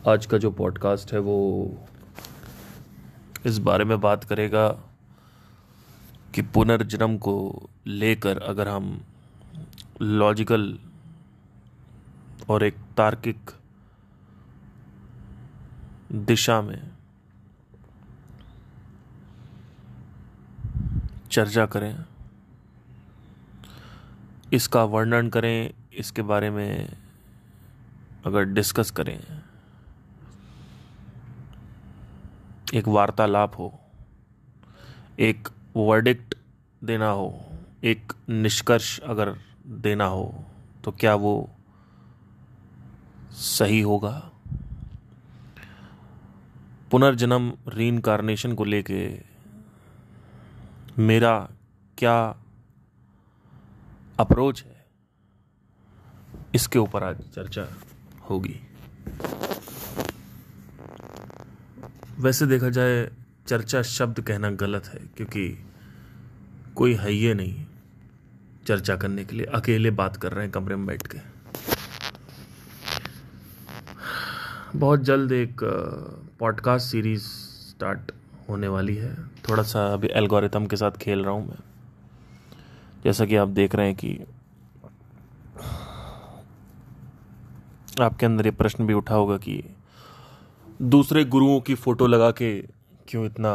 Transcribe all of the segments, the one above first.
आज का जो पॉडकास्ट है वो इस बारे में बात करेगा कि पुनर्जन्म को लेकर अगर हम लॉजिकल और एक तार्किक दिशा में चर्चा करें, इसका वर्णन करें, इसके बारे में अगर डिस्कस करें, एक वार्तालाप हो, एक वर्डिक्ट देना हो, एक निष्कर्ष अगर देना हो, तो क्या वो सही होगा? पुनर्जन्म रीइंकार्नेशन को लेके मेरा क्या अप्रोच है, इसके ऊपर आज चर्चा होगी। वैसे देखा जाए चर्चा शब्द कहना गलत है, क्योंकि कोई है ये नहीं चर्चा करने के लिए। अकेले बात कर रहे हैं कमरे में बैठ के। बहुत जल्द एक पॉडकास्ट सीरीज स्टार्ट होने वाली है। थोड़ा सा अभी एल्गोरिथम के साथ खेल रहा हूँ मैं। जैसा कि आप देख रहे हैं कि आपके अंदर ये प्रश्न भी उठा होगा कि दूसरे गुरुओं की फोटो लगा के क्यों इतना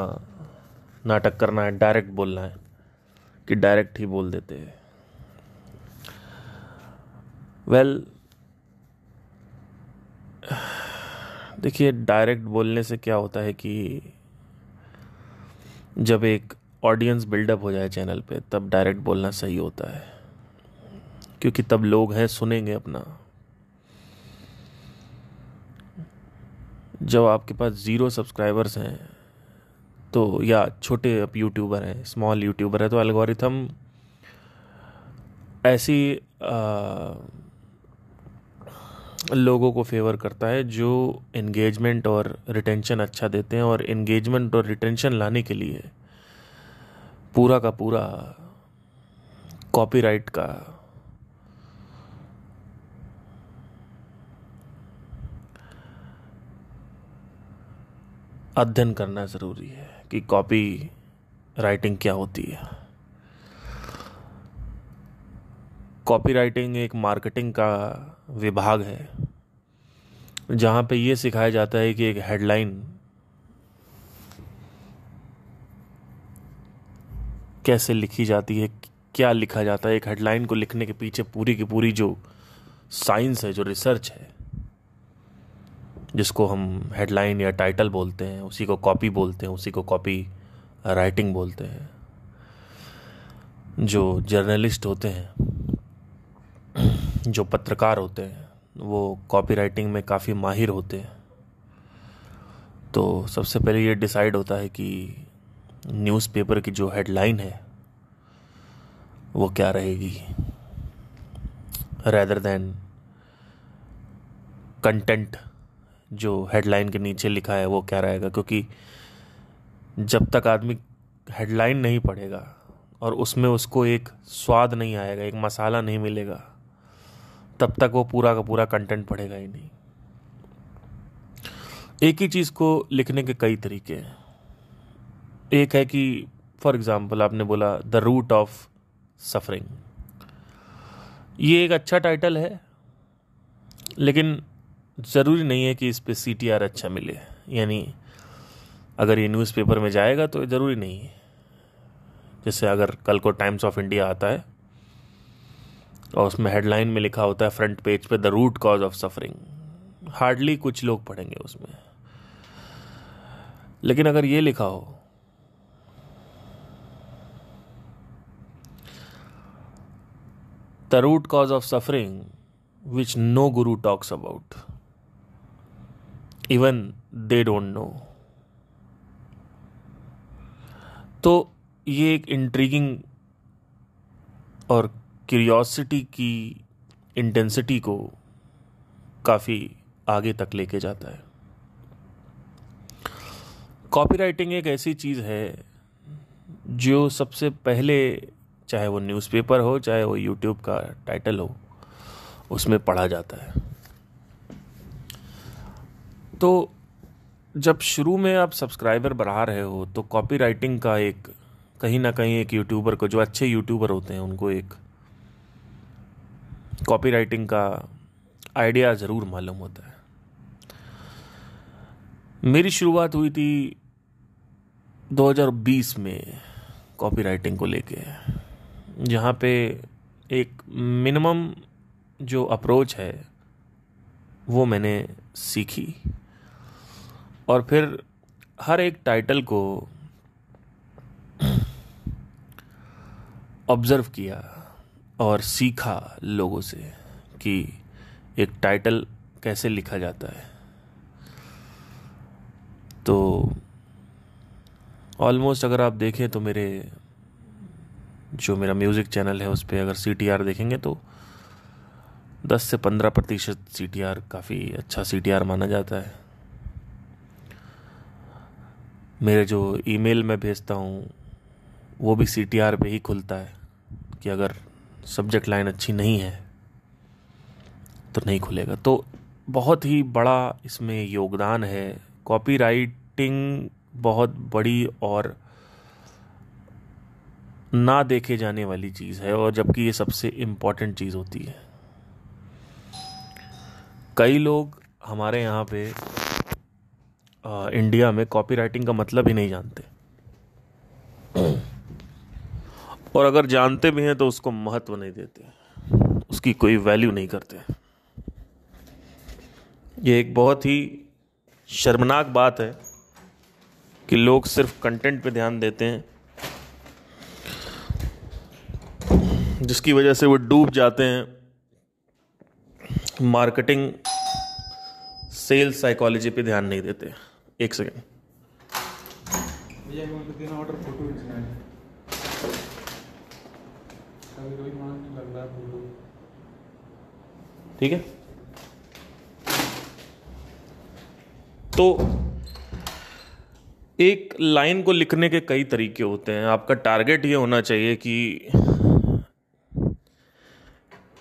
नाटक करना है, डायरेक्ट बोलना है कि डायरेक्ट ही बोल देते हैं। देखिए, डायरेक्ट बोलने से क्या होता है कि जब एक ऑडियंस बिल्डअप हो जाए चैनल पे, तब डायरेक्ट बोलना सही होता है, क्योंकि तब लोग हैं सुनेंगे अपना। जब आपके पास 0 सब्सक्राइबर्स हैं तो, या छोटे अब यूट्यूबर हैं, स्मॉल यूट्यूबर है, तो एल्गोरिथम ऐसी लोगों को फेवर करता है जो एंगेजमेंट और रिटेंशन अच्छा देते हैं। और एंगेजमेंट और रिटेंशन लाने के लिए पूरा का पूरा कॉपीराइट का अध्ययन करना ज़रूरी है कि कॉपी राइटिंग क्या होती है। कॉपी राइटिंग एक मार्केटिंग का विभाग है, जहाँ पे ये सिखाया जाता है कि एक हेडलाइन कैसे लिखी जाती है, क्या लिखा जाता है। एक हेडलाइन को लिखने के पीछे पूरी की पूरी जो साइंस है, जो रिसर्च है, जिसको हम हेडलाइन या टाइटल बोलते हैं, उसी को कॉपी बोलते हैं, उसी को कॉपी राइटिंग बोलते हैं। जो जर्नलिस्ट होते हैं, जो पत्रकार होते हैं, वो कॉपी राइटिंग में काफ़ी माहिर होते हैं। तो सबसे पहले ये डिसाइड होता है कि न्यूज़पेपर की जो हेडलाइन है वो क्या रहेगी, रैदर देन कंटेंट जो हेडलाइन के नीचे लिखा है वो क्या रहेगा। क्योंकि जब तक आदमी हेडलाइन नहीं पढ़ेगा और उसमें उसको एक स्वाद नहीं आएगा, एक मसाला नहीं मिलेगा, तब तक वो पूरा का पूरा कंटेंट पढ़ेगा ही नहीं। एक ही चीज़ को लिखने के कई तरीके हैं। एक है कि फॉर एग्जाम्पल आपने बोला द रूट ऑफ सफरिंग। ये एक अच्छा टाइटल है, लेकिन ज़रूरी नहीं है कि इस पे CTR अच्छा मिले। यानी अगर ये न्यूज़पेपर में जाएगा तो ज़रूरी नहीं है। जैसे अगर कल को टाइम्स ऑफ इंडिया आता है और उसमें हेडलाइन में लिखा होता है फ्रंट पेज पे the root cause of suffering, hardly कुछ लोग पढ़ेंगे उसमें। लेकिन अगर ये लिखा हो the root cause of suffering which no guru talks about, even they don't know, तो ये एक इंट्रीगिंग और क्यूरियोसिटी की इंटेंसिटी को काफ़ी आगे तक लेके जाता है। कॉपीराइटिंग एक ऐसी चीज़ है जो सबसे पहले, चाहे वो न्यूज़पेपर हो, चाहे वो यूट्यूब का टाइटल हो, उसमें पढ़ा जाता है। तो जब शुरू में आप सब्सक्राइबर बढ़ा रहे हो तो कॉपी राइटिंग का एक कहीं ना कहीं एक यूट्यूबर को, जो अच्छे यूट्यूबर होते हैं उनको एक कॉपी राइटिंग का आइडिया ज़रूर मालूम होता है। मेरी शुरुआत हुई थी 2020 में कॉपी राइटिंग को लेके, जहाँ पे एक मिनिमम जो अप्रोच है वो मैंने सीखी और फिर हर एक टाइटल को ऑब्जर्व किया और सीखा लोगों से कि एक टाइटल कैसे लिखा जाता है। तो ऑलमोस्ट अगर आप देखें तो जो मेरा म्यूज़िक चैनल है उस पर अगर CTR देखेंगे तो 10 से 15% CTR काफ़ी अच्छा CTR माना जाता है। मेरे जो ईमेल मैं भेजता हूँ वो भी CTR पे ही खुलता है कि अगर सब्जेक्ट लाइन अच्छी नहीं है तो नहीं खुलेगा। तो बहुत ही बड़ा इसमें योगदान है। कॉपी राइटिंग बहुत बड़ी और ना देखे जाने वाली चीज़ है, और जबकि ये सबसे इम्पॉर्टेंट चीज़ होती है। कई लोग हमारे यहाँ पे इंडिया में कॉपी राइटिंग का मतलब ही नहीं जानते, और अगर जानते भी हैं तो उसको महत्व नहीं देते, उसकी कोई वैल्यू नहीं करते। ये एक बहुत ही शर्मनाक बात है कि लोग सिर्फ कंटेंट पे ध्यान देते हैं, जिसकी वजह से वो डूब जाते हैं मार्केटिंग सेल्स साइकोलॉजी पे ध्यान नहीं देते। एक सेकेंड। ठीक है। तो एक लाइन को लिखने के कई तरीके होते हैं। आपका टारगेट ये होना चाहिए कि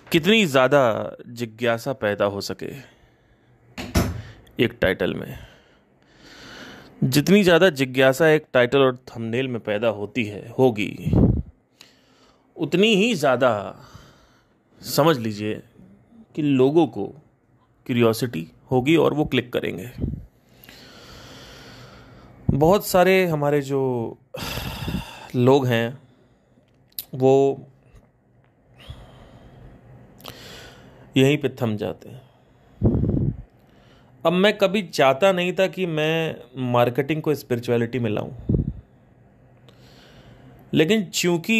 कितनी ज़्यादा जिज्ञासा पैदा हो सके एक टाइटल में। जितनी ज़्यादा जिज्ञासा एक टाइटल और थंबनेल में पैदा होगी, उतनी ही ज़्यादा समझ लीजिए कि लोगों को क्यूरियोसिटी होगी और वो क्लिक करेंगे। बहुत सारे हमारे जो लोग हैं वो यहीं पे थम जाते हैं। अब मैं कभी चाहता नहीं था कि मैं मार्केटिंग को स्पिरिचुअलिटी में लाऊं, लेकिन चूंकि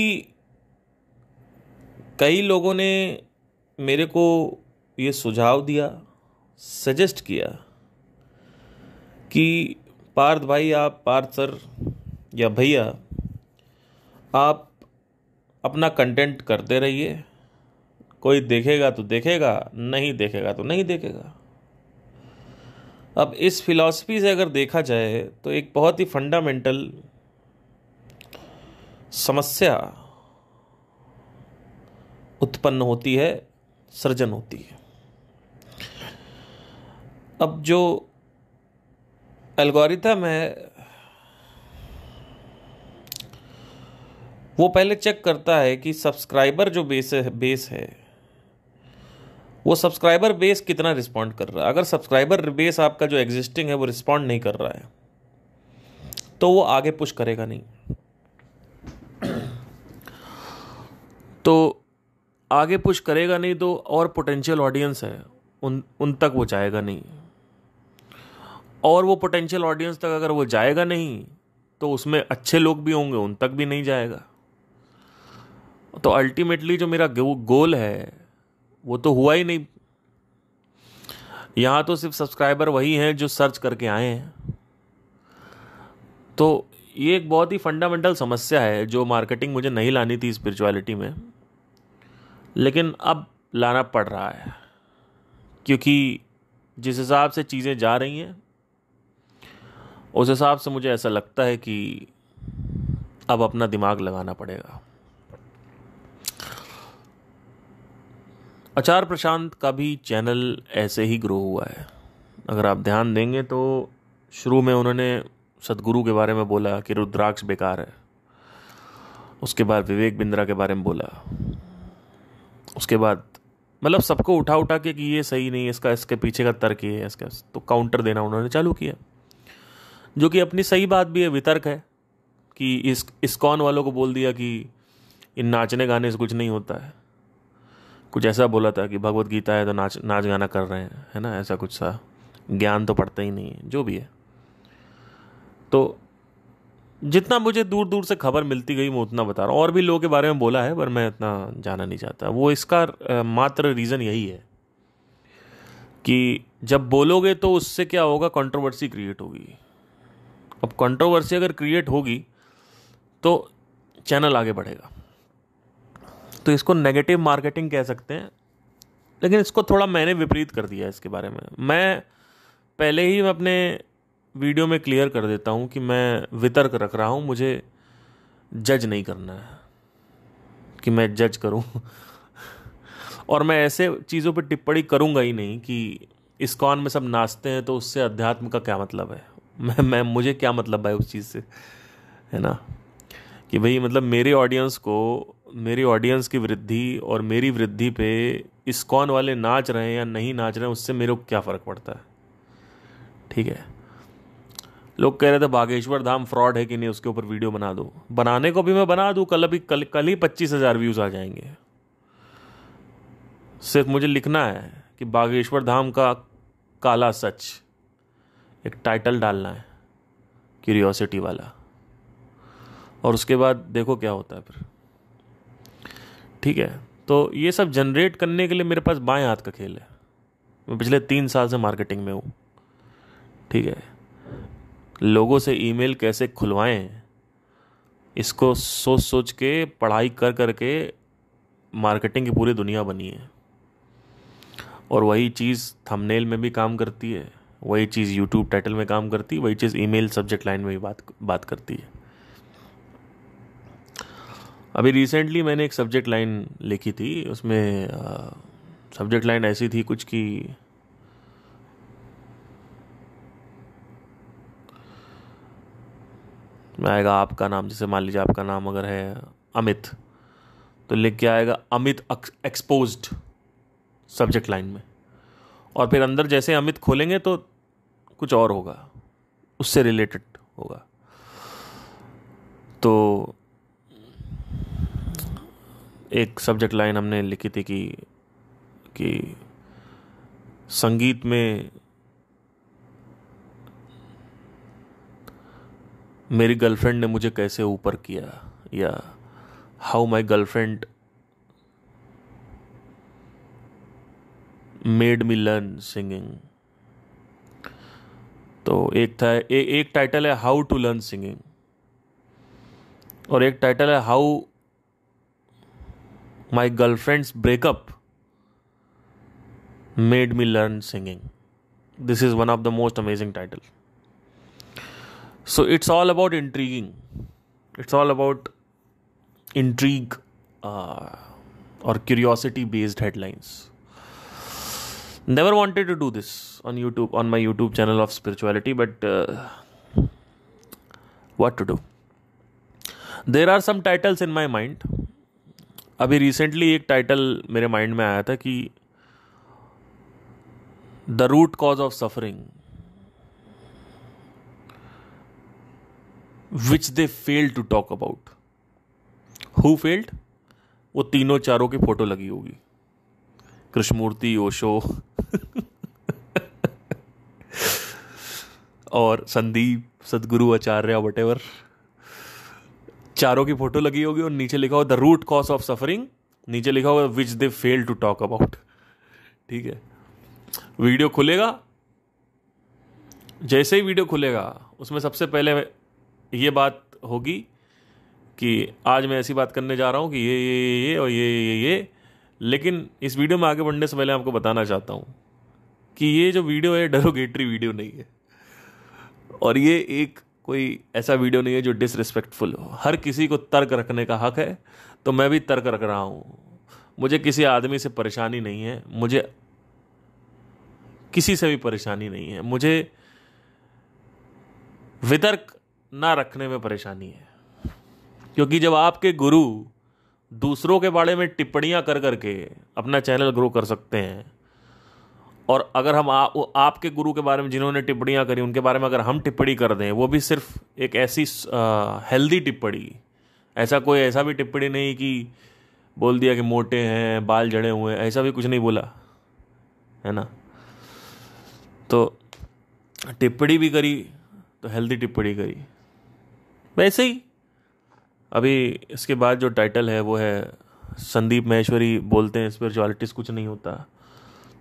कई लोगों ने मेरे को ये सुझाव दिया, सजेस्ट किया कि पार्थ भाई, पार्थ सर या भैया, आप अपना कंटेंट करते रहिए, कोई देखेगा तो देखेगा, नहीं देखेगा तो नहीं देखेगा। अब इस फिलॉसफी से अगर देखा जाए तो एक बहुत ही फंडामेंटल समस्या उत्पन्न होती है, सृजन होती है। अब जो एल्गोरिथम है वो पहले चेक करता है कि सब्सक्राइबर जो बेस है वो सब्सक्राइबर बेस कितना रिस्पॉन्ड कर रहा है। अगर सब्सक्राइबर बेस आपका जो एग्जिस्टिंग है वो रिस्पॉन्ड नहीं कर रहा है तो वो आगे पुश करेगा नहीं। तो आगे पुश करेगा नहीं तो और पोटेंशियल ऑडियंस है उन तक वो जाएगा नहीं, और वो पोटेंशियल ऑडियंस तक अगर वो जाएगा नहीं तो उसमें अच्छे लोग भी होंगे, उन तक भी नहीं जाएगा। तो अल्टीमेटली जो मेरा गोल है वो तो हुआ ही नहीं। यहाँ तो सिर्फ सब्सक्राइबर वही हैं जो सर्च करके आए हैं। तो ये एक बहुत ही फंडामेंटल समस्या है जो मार्केटिंग मुझे नहीं लानी थी स्पिरिचुअलिटी में, लेकिन अब लाना पड़ रहा है, क्योंकि जिस हिसाब से चीज़ें जा रही हैं उस हिसाब से मुझे ऐसा लगता है कि अब अपना दिमाग लगाना पड़ेगा। आचार प्रशांत का भी चैनल ऐसे ही ग्रो हुआ है। अगर आप ध्यान देंगे तो शुरू में उन्होंने सदगुरु के बारे में बोला कि रुद्राक्ष बेकार है, उसके बाद विवेक बिंद्रा के बारे में बोला, उसके बाद मतलब सबको उठा उठा के कि ये सही नहीं है, इसके पीछे का तर्क ये है, इसका तो काउंटर देना उन्होंने चालू किया, जो कि अपनी सही बात भी है, वितर्क है कि इस्कॉन वालों को बोल दिया कि इन नाचने गाने से कुछ नहीं होता है। कुछ ऐसा बोला था कि भगवत गीता है तो नाच गाना कर रहे हैं, है ना, ऐसा कुछ सा ज्ञान तो पड़ता ही नहीं है, जो भी है। तो जितना मुझे दूर दूर से खबर मिलती गई मैं उतना बता रहा हूँ। और भी लोगों के बारे में बोला है पर मैं इतना जाना नहीं चाहता। वो इसका मात्र रीज़न यही है कि जब बोलोगे तो उससे क्या होगा, कंट्रोवर्सी क्रिएट होगी। अब कंट्रोवर्सी अगर क्रिएट होगी तो चैनल आगे बढ़ेगा। तो इसको नेगेटिव मार्केटिंग कह सकते हैं, लेकिन इसको थोड़ा मैंने विपरीत कर दिया इसके बारे में। मैं पहले ही अपने वीडियो में क्लियर कर देता हूँ कि मैं वितर्क रख रहा हूँ, मुझे जज नहीं करना है कि मैं जज करूँ और मैं ऐसे चीज़ों पर टिप्पणी करूँगा ही नहीं कि इस्कॉन में सब नाचते हैं तो उससे अध्यात्म का क्या मतलब है। मैं मुझे क्या मतलब है उस चीज़ से, है ना, कि भाई मतलब मेरे ऑडियंस की वृद्धि और मेरी वृद्धि पे इस्कॉन वाले नाच रहे हैं या नहीं नाच रहे हैं उससे मेरे को क्या फ़र्क पड़ता है। ठीक है, लोग कह रहे थे बागेश्वर धाम फ्रॉड है कि नहीं, उसके ऊपर वीडियो बना दो। बनाने को भी मैं बना दूँ, कल ही 25,000 व्यूज़ आ जाएंगे। सिर्फ मुझे लिखना है कि बागेश्वर धाम का काला सच, एक टाइटल डालना है क्यूरियोसिटी वाला, और उसके बाद देखो क्या होता है फिर। ठीक है, तो ये सब जनरेट करने के लिए मेरे पास बाएं हाथ का खेल है। मैं पिछले 3 साल से मार्केटिंग में हूँ। ठीक है, लोगों से ईमेल कैसे खुलवाएं इसको सोच सोच के, पढ़ाई कर कर के मार्केटिंग की पूरी दुनिया बनी है। और वही चीज़ थंबनेल में भी काम करती है, वही चीज़ यूट्यूब टाइटल में काम करती है, वही चीज़ ईमेल सब्जेक्ट लाइन में भी बात करती है। अभी रिसेंटली मैंने एक सब्जेक्ट लाइन लिखी थी, उसमें सब्जेक्ट लाइन ऐसी थी कुछ कि आएगा आपका नाम, जैसे मान लीजिए आपका नाम अगर है अमित तो लिख के आएगा अमित एक्सपोज्ड सब्जेक्ट लाइन में, और फिर अंदर जैसे अमित खोलेंगे तो कुछ और होगा, उससे रिलेटेड होगा। तो एक सब्जेक्ट लाइन हमने लिखी थी कि संगीत में मेरी गर्लफ्रेंड ने मुझे कैसे ऊपर किया, या how my girlfriend made me learn singing. तो एक टाइटल है हाउ टू लर्न सिंगिंग, और एक टाइटल है how my girlfriends breakup made me learn singing. This is one of the most amazing title. So it's all about intriguing. It's all about intrigue or curiosity-based headlines. Never wanted to do this on YouTube, on my YouTube channel of spirituality, but what to do? There are some titles in my mind. अभी recently एक title मेरे mind में आया था कि The root cause of suffering which they failed to talk about. Who failed? वो तीनों चारों की फोटो लगी होगी, कृष्णमूर्ति, ओशो और संदीप, सदगुरु, आचार्य, वटेवर, चारों की फोटो लगी होगी और नीचे लिखा होगा the root cause of suffering, नीचे लिखा होगा which they fail to talk about. ठीक है, वीडियो खुलेगा, जैसे ही वीडियो खुलेगा उसमें सबसे पहले ये बात होगी कि आज मैं ऐसी बात करने जा रहा हूँ कि ये और ये। लेकिन इस वीडियो में आगे बढ़ने से पहले आपको बताना चाहता हूँ कि ये जो वीडियो है डेरोगेटरी वीडियो नहीं है, और ये एक कोई ऐसा वीडियो नहीं है जो डिसरिस्पेक्टफुल हो। हर किसी को तर्क रखने का हक है, तो मैं भी तर्क रख रहा हूँ। मुझे किसी आदमी से परेशानी नहीं है, मुझे किसी से भी परेशानी नहीं है, मुझे वितर्क ना रखने में परेशानी है। क्योंकि जब आपके गुरु दूसरों के बारे में टिप्पणियां कर करके अपना चैनल ग्रो कर सकते हैं, और अगर हम आपके गुरु के बारे में जिन्होंने टिप्पणियां करी उनके बारे में अगर हम टिप्पणी कर दें, वो भी सिर्फ एक ऐसी हेल्दी टिप्पणी, ऐसा भी टिप्पणी नहीं कि बोल दिया कि मोटे हैं, बाल जड़े हुए हैं, ऐसा भी कुछ नहीं बोला है ना। तो टिप्पणी भी करी तो हेल्दी टिप्पणी करी। वैसे ही अभी इसके बाद जो टाइटल है वो है संदीप माहेश्वरी बोलते हैं स्पिरिचुअलिटी कुछ नहीं होता,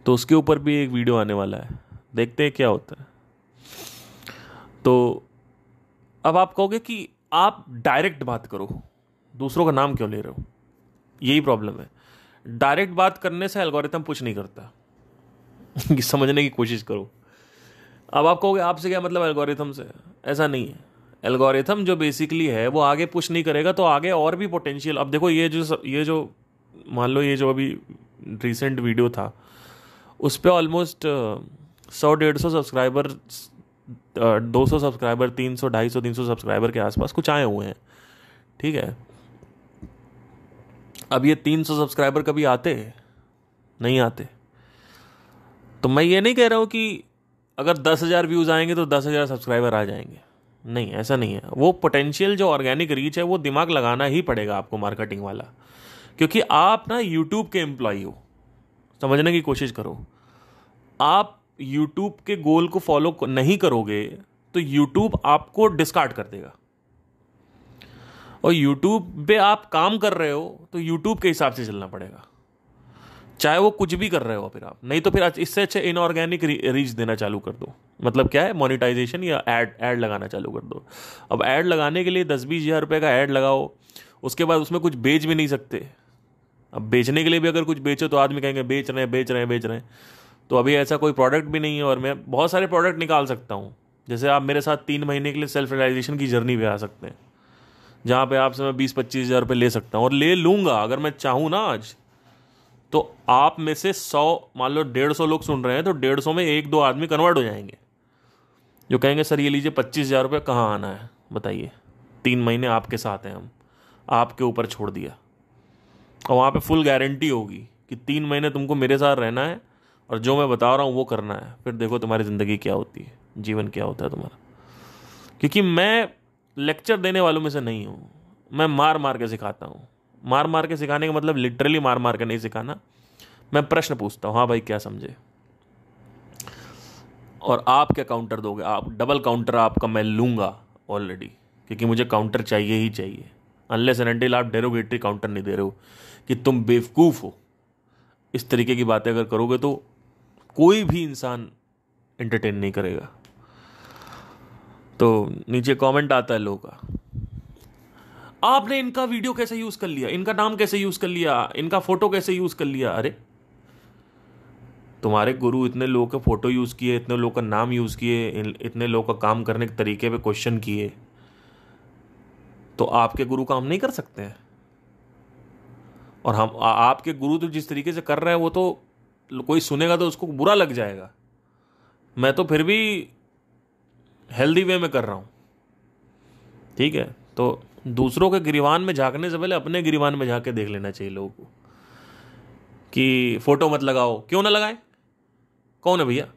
तो उसके ऊपर भी एक वीडियो आने वाला है, देखते हैं क्या होता है। तो अब आप कहोगे कि आप डायरेक्ट बात करो, दूसरों का नाम क्यों ले रहे हो? यही प्रॉब्लम है, डायरेक्ट बात करने से एल्गोरिथम पुश नहीं करता। समझने की कोशिश करो। अब आप कहोगे आपसे क्या मतलब एल्गोरिथम से? ऐसा नहीं है। एल्गोरिथम जो बेसिकली है वो आगे पुश नहीं करेगा, तो आगे और भी पोटेंशियल। अब देखो ये जो मान लो ये जो अभी रिसेंट वीडियो था उस पर ऑलमोस्ट 100-150 सब्सक्राइबर, 200 सब्सक्राइबर, 300, 250, 300 सब्सक्राइबर के आसपास कुछ आए हुए हैं, ठीक है। अब ये 300 सब्सक्राइबर कभी आते नहीं आते। तो मैं ये नहीं कह रहा हूँ कि अगर 10,000 व्यूज़ आएंगे तो 10,000 सब्सक्राइबर आ जाएंगे, नहीं, ऐसा नहीं है। वो पोटेंशियल जो ऑर्गेनिक रीच है वो दिमाग लगाना ही पड़ेगा आपको, मार्केटिंग वाला। क्योंकि आप ना यूट्यूब के एम्प्लॉई हो, समझने की कोशिश करो। आप यूट्यूब के गोल को फॉलो नहीं करोगे तो यूट्यूब आपको डिस्कार्ड कर देगा। और यूट्यूब पे आप काम कर रहे हो तो यूट्यूब के हिसाब से चलना पड़ेगा, चाहे वो कुछ भी कर रहे हो फिर आप। नहीं तो फिर इससे अच्छे इनऑर्गेनिक रीच देना चालू कर दो। मतलब क्या है, मोनेटाइजेशन या ऐड लगाना चालू कर दो। अब ऐड लगाने के लिए 10-20 हज़ार रुपये का ऐड लगाओ, उसके बाद उसमें कुछ बेच भी नहीं सकते। अब बेचने के लिए भी अगर कुछ बेचो तो आदमी कहेंगे बेच रहे हैं। तो अभी ऐसा कोई प्रोडक्ट भी नहीं है, और मैं बहुत सारे प्रोडक्ट निकाल सकता हूँ। जैसे आप मेरे साथ 3 महीने के लिए सेल्फ रियलाइजेशन की जर्नी पे आ सकते हैं, जहाँ पे आपसे मैं 20-25 हज़ार रुपये ले सकता हूँ, और ले लूँगा अगर मैं चाहूँ ना आज। तो आप में से 100, मान लो 150 लोग सुन रहे हैं, तो 150 में 1-2 आदमी कन्वर्ट हो जाएंगे जो कहेंगे सर ये लीजिए 25,000 रुपये, कहाँ आना है बताइए, 3 महीने आपके साथ हैं, हम आपके ऊपर छोड़ दिया। और वहाँ पे फुल गारंटी होगी कि 3 महीने तुमको मेरे साथ रहना है और जो मैं बता रहा हूँ वो करना है, फिर देखो तुम्हारी ज़िंदगी क्या होती है, जीवन क्या होता है तुम्हारा। क्योंकि मैं लेक्चर देने वालों में से नहीं हूँ, मैं मार मार के सिखाता हूँ। मार मार के सिखाने का मतलब लिटरली मार मार के नहीं सिखाना, मैं प्रश्न पूछता हूँ, हाँ भाई क्या समझे, और आप क्या काउंटर दोगे। आप डबल काउंटर आपका मैं लूँगा ऑलरेडी, क्योंकि मुझे काउंटर चाहिए ही चाहिए। अनलेस एंड अनटिल आप डेरोगेटरी काउंटर नहीं दे रहे हो कि तुम बेवकूफ़ हो, इस तरीके की बातें अगर करोगे तो कोई भी इंसान एंटरटेन नहीं करेगा। तो नीचे कमेंट आता है लोगों का, आपने इनका वीडियो कैसे यूज़ कर लिया, इनका नाम कैसे यूज़ कर लिया, इनका फ़ोटो कैसे यूज़ कर लिया। अरे तुम्हारे गुरु इतने लोगों के फ़ोटो यूज़ किए, इतने लोगों का नाम यूज़ किए, इतने लोगों का काम करने के तरीके पे क्वेश्चन किए, तो आपके गुरु काम नहीं कर सकते हैं? और हम आपके गुरु तो जिस तरीके से कर रहे हैं वो तो कोई सुनेगा तो उसको बुरा लग जाएगा। मैं तो फिर भी हेल्दी वे में कर रहा हूँ, ठीक है। तो दूसरों के गिरीवान में झांकने से पहले अपने गिरीवान में झांक के देख लेना चाहिए लोगों को कि फोटो मत लगाओ। क्यों ना लगाए, कौन है भैया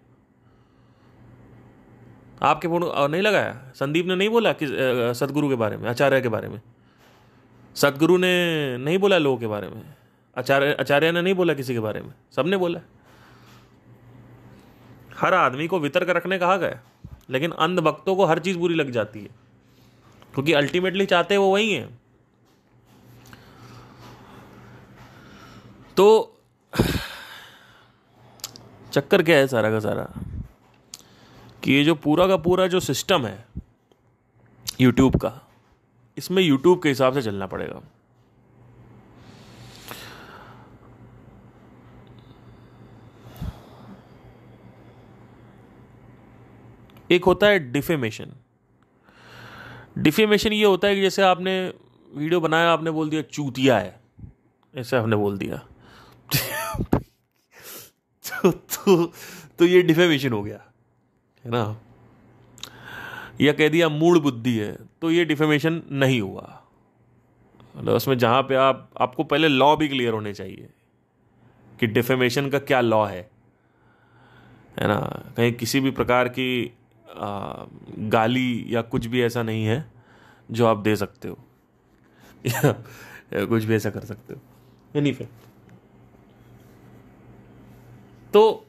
आपके फोटो नहीं लगाया? संदीप ने नहीं बोला कि सदगुरु के बारे में, आचार्य के बारे में। सदगुरु ने नहीं बोला लोगों के बारे में, आचार्य ने नहीं बोला किसी के बारे में, सबने बोला। हर आदमी को वितर्क रखने कहा गया, लेकिन अंध भक्तों को हर चीज बुरी लग जाती है, क्योंकि अल्टीमेटली चाहते वो वही हैं। तो चक्कर क्या है सारा का सारा, कि ये जो पूरा का पूरा जो सिस्टम है यूट्यूब का, इसमें यूट्यूब के हिसाब से चलना पड़ेगा। एक होता है डिफेमेशन। डिफेमेशन ये होता है कि जैसे आपने वीडियो बनाया, आपने बोल दिया चूतिया है, ऐसे आपने बोल दिया तो तो ये डिफेमेशन हो गया, है ना। या कह दिया मूढ़ बुद्धि है, तो ये डिफेमेशन नहीं हुआ। मतलब उसमें जहाँ पे आपको पहले लॉ भी क्लियर होने चाहिए कि डिफेमेशन का क्या लॉ है ना। कहीं किसी भी प्रकार की गाली या कुछ भी ऐसा नहीं है जो आप दे सकते हो या कुछ भी ऐसा कर सकते हो। एनी वे, तो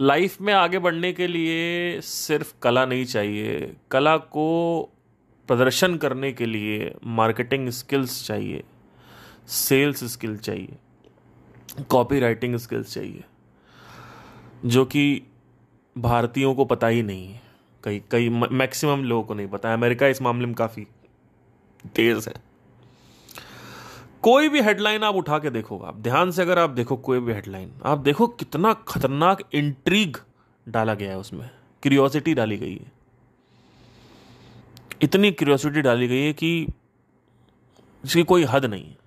लाइफ में आगे बढ़ने के लिए सिर्फ कला नहीं चाहिए, कला को प्रदर्शन करने के लिए मार्केटिंग स्किल्स चाहिए, सेल्स स्किल चाहिए, कॉपी राइटिंग स्किल्स चाहिए, जो कि भारतीयों को पता ही नहीं है। कई मैक्सिमम लोगों को नहीं पता। अमेरिका इस मामले में काफ़ी तेज है। कोई भी हेडलाइन आप उठा के देखो, आप ध्यान से अगर आप देखो कोई भी हेडलाइन, आप देखो कितना खतरनाक इंट्रीग डाला गया है उसमें, क्यूरियोसिटी डाली गई है। इतनी क्यूरियोसिटी डाली गई है कि इसकी कोई हद नहीं है।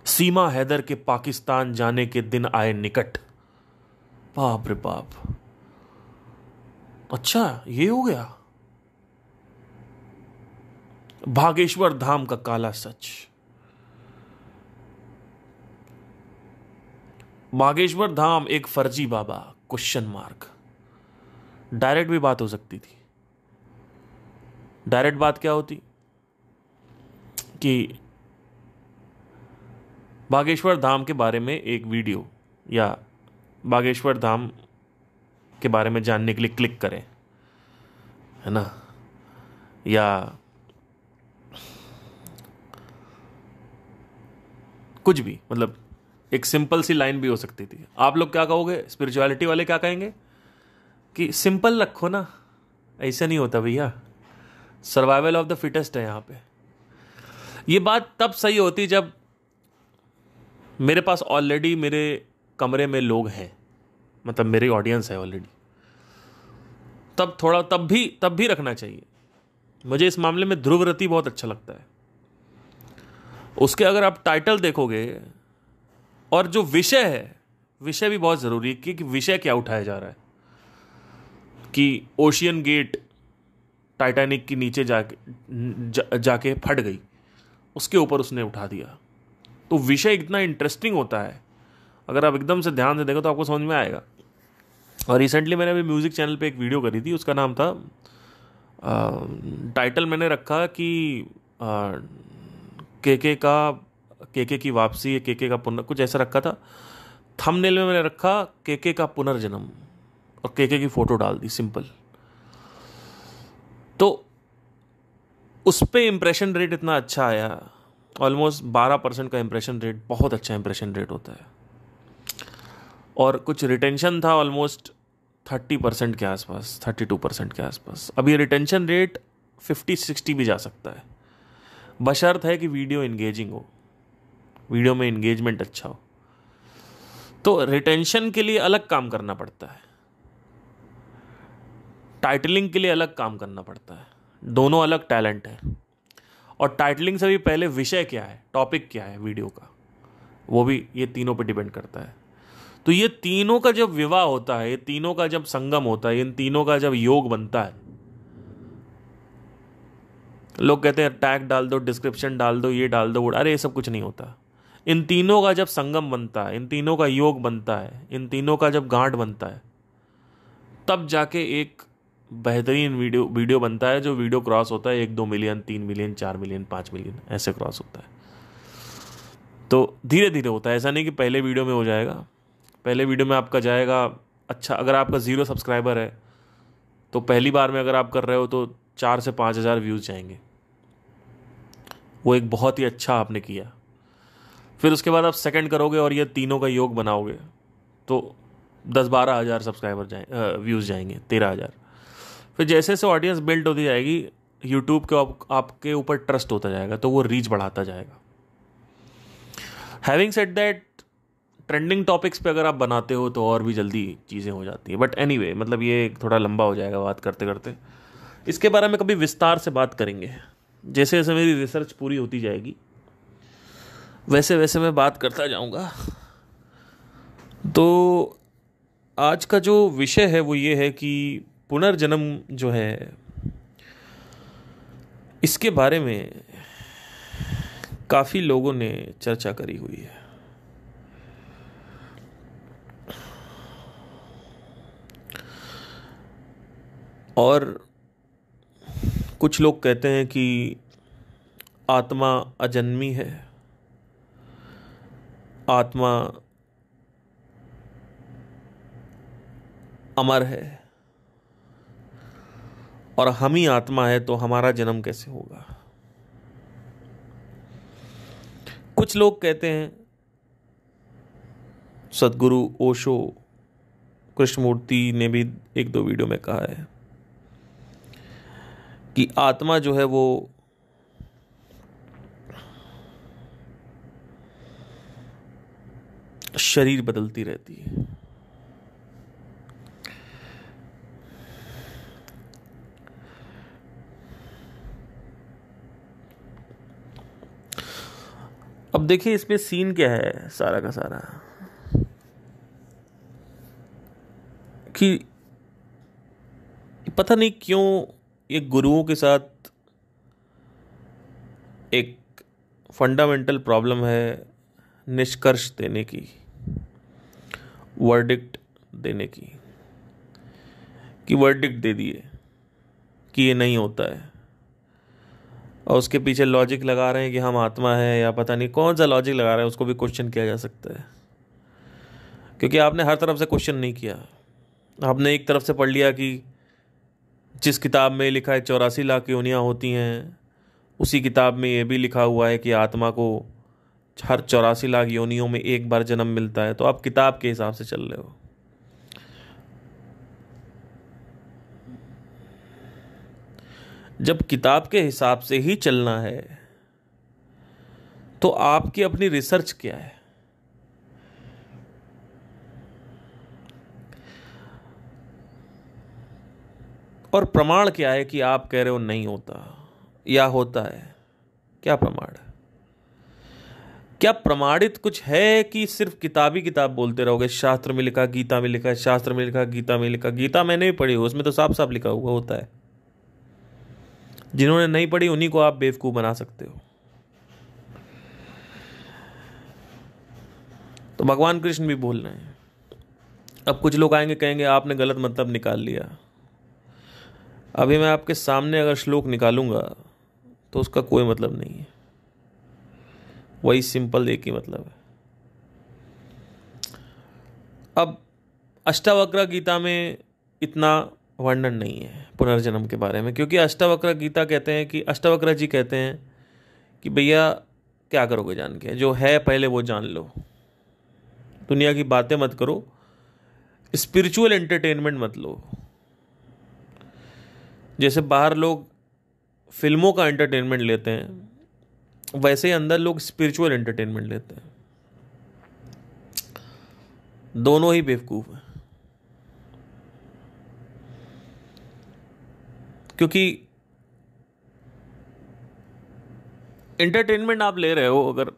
सीमा हैदर के पाकिस्तान जाने के दिन आए निकट। बाप रे बाप, अच्छा ये हो गया। बागेश्वर धाम का काला सच। बागेश्वर धाम एक फर्जी बाबा, क्वेश्चन मार्क। डायरेक्ट भी बात हो सकती थी। डायरेक्ट बात क्या होती कि बागेश्वर धाम के बारे में एक वीडियो या बागेश्वर धाम के बारे में जानने के लिए क्लिक करें, है ना, या कुछ भी, मतलब एक सिंपल सी लाइन भी हो सकती थी। आप लोग क्या कहोगे, स्पिरिचुअलिटी वाले क्या कहेंगे कि सिंपल रखो ना। ऐसा नहीं होता भैया, सर्वाइवल ऑफ द फिटेस्ट है यहां पे। ये बात तब सही होती जब मेरे पास ऑलरेडी मेरे कमरे में लोग हैं, मतलब मेरी ऑडियंस है ऑलरेडी, तब भी रखना चाहिए। मुझे इस मामले में ध्रुवरति बहुत अच्छा लगता है। उसके अगर आप टाइटल देखोगे और जो विषय है, विषय भी बहुत जरूरी है कि विषय क्या उठाया जा रहा है। कि ओशियन गेट टाइटैनिक के नीचे जाके फट गई, उसके ऊपर उसने उठा दिया। तो विषय इतना इंटरेस्टिंग होता है, अगर आप एकदम से ध्यान से देखो तो आपको समझ में आएगा। और रिसेंटली मैंने अभी म्यूजिक चैनल पे एक वीडियो करी थी, उसका नाम था, टाइटल मैंने रखा कि केके की वापसी, केके का पुनर्, कुछ ऐसा रखा था। थंबनेल में मैंने रखा केके का पुनर्जन्म और केके की फोटो डाल दी, सिंपल। तो उस पे इंप्रेशन रेट इतना अच्छा आया, ऑलमोस्ट 12% का इंप्रेशन रेट, बहुत अच्छा इंप्रेशन रेट होता है। और कुछ रिटेंशन था ऑलमोस्ट 30% के आसपास, 32% के आसपास। अब ये रिटेंशन रेट 50-60 भी जा सकता है, बशर्त है कि वीडियो एंगेजिंग हो, वीडियो में एंगेजमेंट अच्छा हो। तो रिटेंशन के लिए अलग काम करना पड़ता है, टाइटलिंग के लिए अलग काम करना पड़ता है, दोनों अलग टैलेंट है। और टाइटलिंग से भी पहले विषय क्या है, टॉपिक क्या है वीडियो का, वो भी ये तीनों पे डिपेंड करता है। तो ये तीनों का जब विवाह होता है, ये तीनों का जब संगम होता है, इन तीनों का जब योग बनता है, लोग कहते हैं टैग डाल दो, डिस्क्रिप्शन डाल दो, ये डाल दो, अरे ये सब कुछ नहीं होता। इन तीनों का जब संगम बनता है, इन तीनों का योग बनता है, इन तीनों का जब गांठ बनता है, तब जाके एक बेहतरीन वीडियो बनता है, जो वीडियो क्रॉस होता है 1-2 मिलियन, 3 मिलियन, 4 मिलियन, 5 मिलियन, ऐसे क्रॉस होता है। तो धीरे धीरे होता है, ऐसा नहीं कि पहले वीडियो में हो जाएगा। पहले वीडियो में आपका जाएगा अच्छा, अगर आपका 0 सब्सक्राइबर है तो पहली बार में अगर आप कर रहे हो तो 4 से 5 हज़ार व्यूज़ जाएंगे, वो एक बहुत ही अच्छा आपने किया। फिर उसके बाद आप सेकंड करोगे और ये तीनों का योग बनाओगे तो 10-12 हज़ार सब्सक्राइबर व्यूज़ जाएंगे, 13 हज़ार। फिर जैसे जैसे ऑडियंस बिल्ड होती जाएगी, यूट्यूब के आपके ऊपर ट्रस्ट होता जाएगा, तो वो रीच बढ़ाता जाएगा। Having said that, trending topics पे अगर आप बनाते हो तो और भी जल्दी चीज़ें हो जाती हैं। बट एनीवे, मतलब ये थोड़ा लंबा हो जाएगा बात करते करते, इसके बारे में कभी विस्तार से बात करेंगे जैसे जैसे मेरी रिसर्च पूरी होती जाएगी। वैसे वैसे मैं बात करता जाऊंगा। तो आज का जो विषय है वो ये है कि पुनर्जन्म जो है, इसके बारे में काफ़ी लोगों ने चर्चा करी हुई है। और कुछ लोग कहते हैं कि आत्मा अजन्मी है, आत्मा अमर है, और हम ही आत्मा है तो हमारा जन्म कैसे होगा। कुछ लोग कहते हैं, सद्गुरु ओशो कृष्णमूर्ति ने भी एक दो वीडियो में कहा है कि आत्मा जो है वो शरीर बदलती रहती है। अब देखिए इसमें सीन क्या है सारा का सारा, कि पता नहीं क्यों ये गुरुओं के साथ एक फंडामेंटल प्रॉब्लम है निष्कर्ष देने की, वर्डिक्ट देने की, कि वर्डिक्ट दे दिए कि ये नहीं होता है, और उसके पीछे लॉजिक लगा रहे हैं कि हम आत्मा है, या पता नहीं कौन सा लॉजिक लगा रहे हैं, उसको भी क्वेश्चन किया जा सकता है। क्योंकि आपने हर तरफ से क्वेश्चन नहीं किया। आपने एक तरफ से पढ़ लिया कि जिस किताब में लिखा है 84 लाख योनियाँ होती हैं, उसी किताब में ये भी लिखा हुआ है कि आत्मा को हर 84 लाख योनियों में एक बार जन्म मिलता है। तो आप किताब के हिसाब से चल रहे हो। जब किताब के हिसाब से ही चलना है तो आपकी अपनी रिसर्च क्या है? और प्रमाण क्या है कि आप कह रहे हो नहीं होता या होता है? क्या प्रमाण है? क्या प्रमाणित कुछ है कि सिर्फ किताब ही किताब बोलते रहोगे? शास्त्र में लिखा, गीता में लिखा, शास्त्र में लिखा, गीता में लिखा। गीता मैंने भी पढ़ी हो, उसमें तो साफ साफ लिखा हुआ होता है। जिन्होंने नहीं पढ़ी उन्हीं को आप बेवकूफ बना सकते हो। तो भगवान कृष्ण भी बोल रहे हैं। अब कुछ लोग आएंगे, कहेंगे आपने गलत मतलब निकाल लिया। अभी मैं आपके सामने अगर श्लोक निकालूंगा तो उसका कोई मतलब नहीं है, वही सिंपल एक ही मतलब है। अब अष्टावक्र गीता में इतना वर्णन नहीं है पुनर्जन्म के बारे में, क्योंकि अष्टावक्र गीता कहते हैं कि अष्टावक्र जी कहते हैं कि भैया क्या करोगे जान के, जो है पहले वो जान लो, दुनिया की बातें मत करो, स्पिरिचुअल एंटरटेनमेंट मत लो। जैसे बाहर लोग फिल्मों का एंटरटेनमेंट लेते हैं, वैसे ही अंदर लोग स्पिरिचुअल एंटरटेनमेंट लेते हैं। दोनों ही बेवकूफ हैं। क्योंकि एंटरटेनमेंट आप ले रहे हो, अगर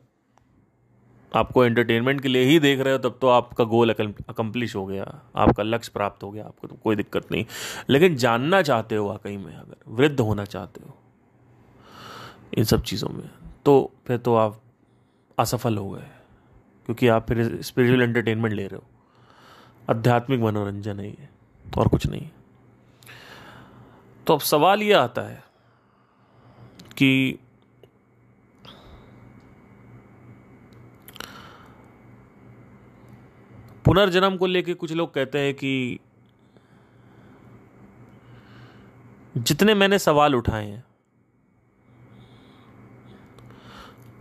आपको एंटरटेनमेंट के लिए ही देख रहे हो तब तो आपका गोल अकम्प्लिश हो गया, आपका लक्ष्य प्राप्त हो गया, आपको तो कोई दिक्कत नहीं। लेकिन जानना चाहते हो वाकई में, अगर वृद्ध होना चाहते हो इन सब चीज़ों में, तो फिर तो आप असफल हो गए, क्योंकि आप फिर स्पिरिचुअल एंटरटेनमेंट ले रहे हो। आध्यात्मिक मनोरंजन है ये, और कुछ नहीं। तो अब सवाल ये आता है कि पुनर्जन्म को लेके कुछ लोग कहते हैं कि जितने मैंने सवाल उठाए हैं,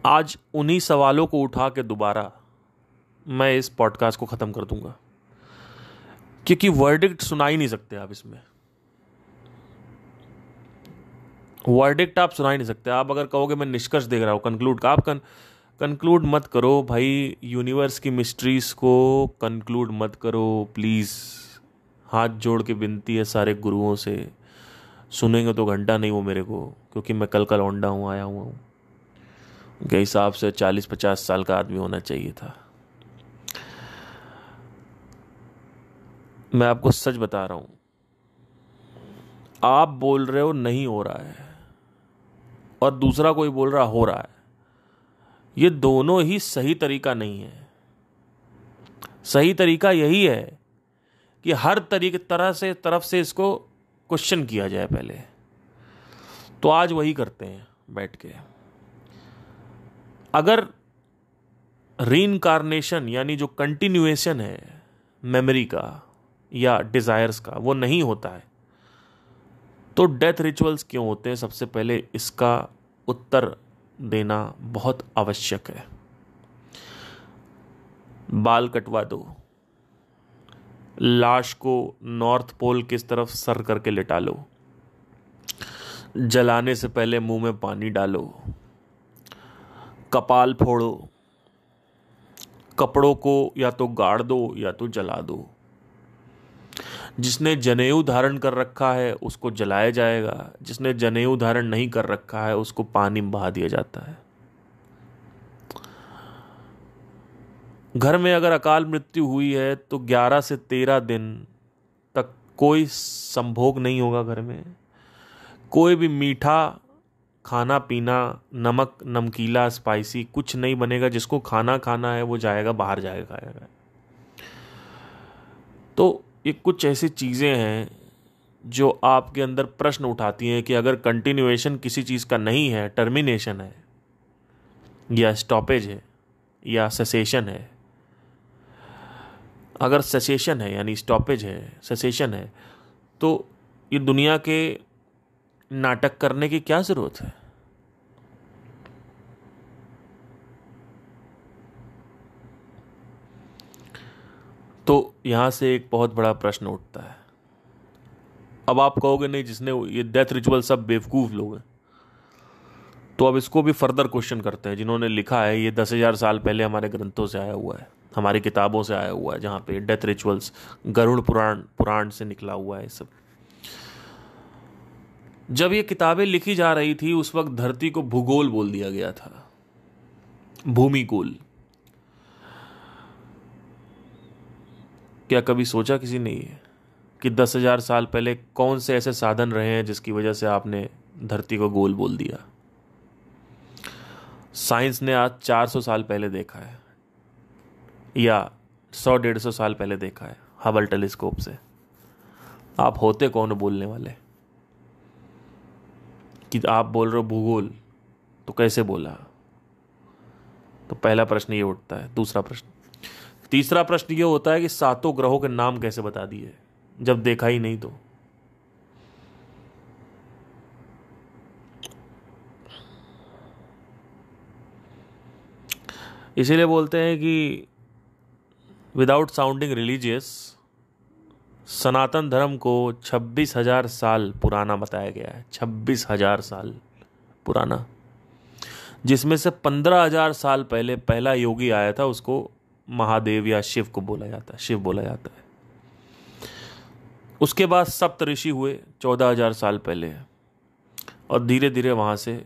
आज उन्हीं सवालों को उठा के दोबारा मैं इस पॉडकास्ट को ख़त्म कर दूंगा, क्योंकि वर्डिक्ट सुना ही नहीं सकते आप इसमें। वर्डिक्ट आप सुना ही नहीं सकते। आप अगर कहोगे मैं निष्कर्ष देख रहा हूँ, कंक्लूड का, आप कंक्लूड मत करो भाई। यूनिवर्स की मिस्ट्रीज को कंक्लूड मत करो प्लीज़। हाथ जोड़ के विनती है सारे गुरुओं से, सुनेंगे तो घंटा नहीं वो मेरे को, क्योंकि मैं कल का लौंडा हूँ, आया हुआ हूँ। के हिसाब से 40-50 साल का आदमी होना चाहिए था। मैं आपको सच बता रहा हूं, आप बोल रहे हो नहीं हो रहा है और दूसरा कोई बोल रहा हो रहा है, ये दोनों ही सही तरीका नहीं है। सही तरीका यही है कि हर तरफ से इसको क्वेश्चन किया जाए पहले। तो आज वही करते हैं बैठ के। अगर रीइंकार्नेशन यानी जो कंटिन्यूएशन है मेमोरी का या डिजायर्स का वो नहीं होता है, तो डेथ रिचुअल्स क्यों होते हैं? सबसे पहले इसका उत्तर देना बहुत आवश्यक है। बाल कटवा दो, लाश को नॉर्थ पोल किस तरफ सर करके लिटा लो, जलाने से पहले मुंह में पानी डालो, कपाल फोड़ो, कपड़ों को या तो गाड़ दो या तो जला दो। जिसने जनेऊ धारण कर रखा है उसको जलाया जाएगा, जिसने जनेऊ धारण नहीं कर रखा है उसको पानी में बहा दिया जाता है। घर में अगर अकाल मृत्यु हुई है तो 11 से 13 दिन तक कोई संभोग नहीं होगा। घर में कोई भी मीठा खाना पीना, नमक नमकीला स्पाइसी कुछ नहीं बनेगा। जिसको खाना खाना है वो जाएगा बाहर जाएगा खाएगा। तो ये कुछ ऐसी चीज़ें हैं जो आपके अंदर प्रश्न उठाती हैं कि अगर कंटिन्यूएशन किसी चीज़ का नहीं है, टर्मिनेशन है या स्टॉपेज है या सेसेशन है, अगर सेसेशन है यानी स्टॉपेज है, सेसेशन है, तो ये दुनिया के नाटक करने की क्या जरूरत है? तो यहां से एक बहुत बड़ा प्रश्न उठता है। अब आप कहोगे नहीं, जिसने ये डेथ रिचुअल सब बेवकूफ लोग हैं। तो अब इसको भी फर्दर क्वेश्चन करते हैं। जिन्होंने लिखा है ये 10,000 साल पहले हमारे ग्रंथों से आया हुआ है, हमारी किताबों से आया हुआ है, जहां पे डेथ रिचुअल्स गरुड़ पुराण से निकला हुआ है। सब जब ये किताबें लिखी जा रही थी उस वक्त धरती को भूगोल बोल दिया गया था, भूमिगोल। क्या कभी सोचा किसी ने ये कि 10,000 साल पहले कौन से ऐसे साधन रहे हैं जिसकी वजह से आपने धरती को गोल बोल दिया? साइंस ने आज 400 साल पहले देखा है या 100-150 साल पहले देखा है हबल टेलीस्कोप से। आप होते कौन बोलने वाले? कि आप बोल रहे हो भूगोल, तो कैसे बोला? तो पहला प्रश्न ये उठता है। दूसरा प्रश्न, तीसरा प्रश्न ये होता है कि 7 ग्रहों के नाम कैसे बता दिए जब देखा ही नहीं? तो इसीलिए बोलते हैं कि विदाउट साउंडिंग रिलीजियस, सनातन धर्म को 26,000 साल पुराना बताया गया है। 26,000 साल पुराना, जिसमें से 15,000 साल पहले पहला योगी आया था, उसको महादेव या शिव को बोला जाता है, शिव बोला जाता है। उसके बाद सप्त ऋषि हुए 14,000 साल पहले, और धीरे धीरे वहाँ से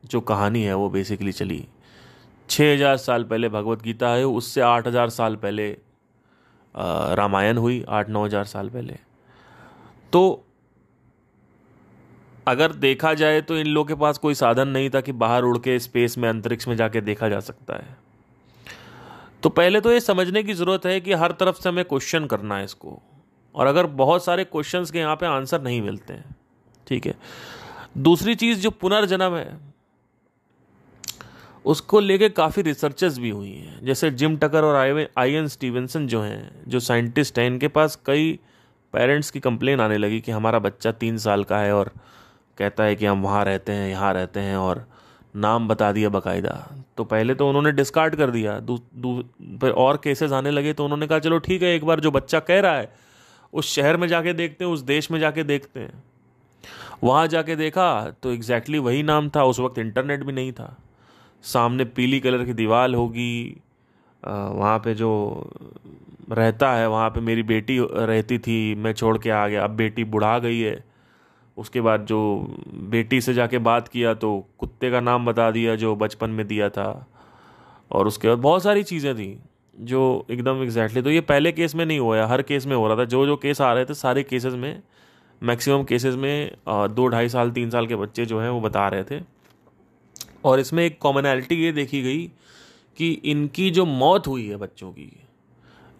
जो कहानी है वो बेसिकली चली। 6,000 साल पहले भगवत गीता है, उससे 8,000 साल पहले रामायण हुई, 8-9,000 साल पहले। तो अगर देखा जाए तो इन लोगों के पास कोई साधन नहीं था कि बाहर उड़ के स्पेस में, अंतरिक्ष में जाके देखा जा सकता है। तो पहले तो ये समझने की ज़रूरत है कि हर तरफ से हमें क्वेश्चन करना है इसको, और अगर बहुत सारे क्वेश्चंस के यहाँ पे आंसर नहीं मिलते हैं, ठीक है। दूसरी चीज़ जो पुनर्जन्म है उसको लेके काफ़ी रिसर्चेस भी हुई हैं। जैसे जिम टकर और आइयन स्टीवेंसन जो हैं, जो साइंटिस्ट हैं, इनके पास कई पेरेंट्स की कंप्लेन आने लगी कि हमारा बच्चा 3 साल का है और कहता है कि हम वहाँ रहते हैं, यहाँ रहते हैं, और नाम बता दिया बाकायदा। तो पहले तो उन्होंने डिस्कार्ड कर दिया। फिर और केसेस आने लगे तो उन्होंने कहा चलो ठीक है, एक बार जो बच्चा कह रहा है उस शहर में जाके देखते हैं, उस देश में जाके देखते हैं। वहाँ जाके देखा तो एग्जैक्टली वही नाम था। उस वक्त इंटरनेट भी नहीं था, सामने पीली कलर की दीवार होगी, वहाँ पे जो रहता है, वहाँ पे मेरी बेटी रहती थी, मैं छोड़ के आ गया। अब बेटी बुढ़ा गई है, उसके बाद जो बेटी से जाके बात किया तो कुत्ते का नाम बता दिया जो बचपन में दिया था, और उसके बाद बहुत सारी चीज़ें थी जो एकदम एग्जैक्टली। तो ये पहले केस में नहीं हुआ है, हर केस में हो रहा था। जो जो केस आ रहे थे सारे केसेस में, मैक्सिमम केसेस में 2 ढाई साल 3 साल के बच्चे जो हैं वो बता रहे थे। और इसमें एक कॉमनैलिटी ये देखी गई कि इनकी जो मौत हुई है बच्चों की,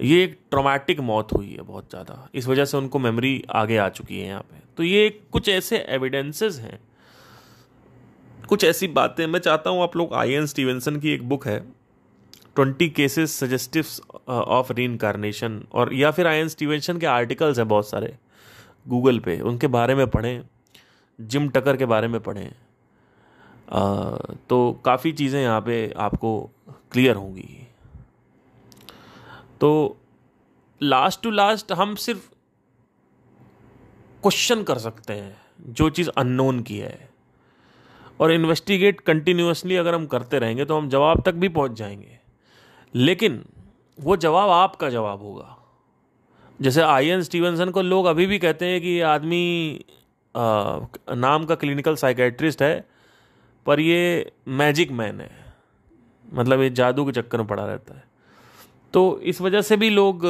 ये एक ट्रॉमेटिक मौत हुई है बहुत ज़्यादा, इस वजह से उनको मेमोरी आगे आ चुकी है यहाँ पे। तो ये कुछ ऐसे एविडेंसेस हैं, कुछ ऐसी बातें। मैं चाहता हूँ आप लोग, आईएन स्टीवेंसन की एक बुक है 20 केसेस सजेस्टिव्स ऑफ रीइंकार्नेशन, और या फिर आईएन स्टीवेंसन के आर्टिकल्स हैं बहुत सारे गूगल पे, उनके बारे में पढ़ें, जिम टकर के बारे में पढ़ें। तो काफ़ी चीज़ें यहाँ पे आपको क्लियर होंगी। तो लास्ट टू लास्ट हम सिर्फ क्वेश्चन कर सकते हैं जो चीज़ अननोन की है, और इन्वेस्टिगेट कंटिन्यूअसली अगर हम करते रहेंगे तो हम जवाब तक भी पहुंच जाएंगे, लेकिन वो जवाब आपका जवाब होगा। जैसे आईएन स्टीवेंसन को लोग अभी भी कहते हैं कि ये आदमी नाम का क्लिनिकल साइकेट्रिस्ट है, पर ये मैजिक मैन है, मतलब ये जादू के चक्कर में पड़ा रहता है। तो इस वजह से भी लोग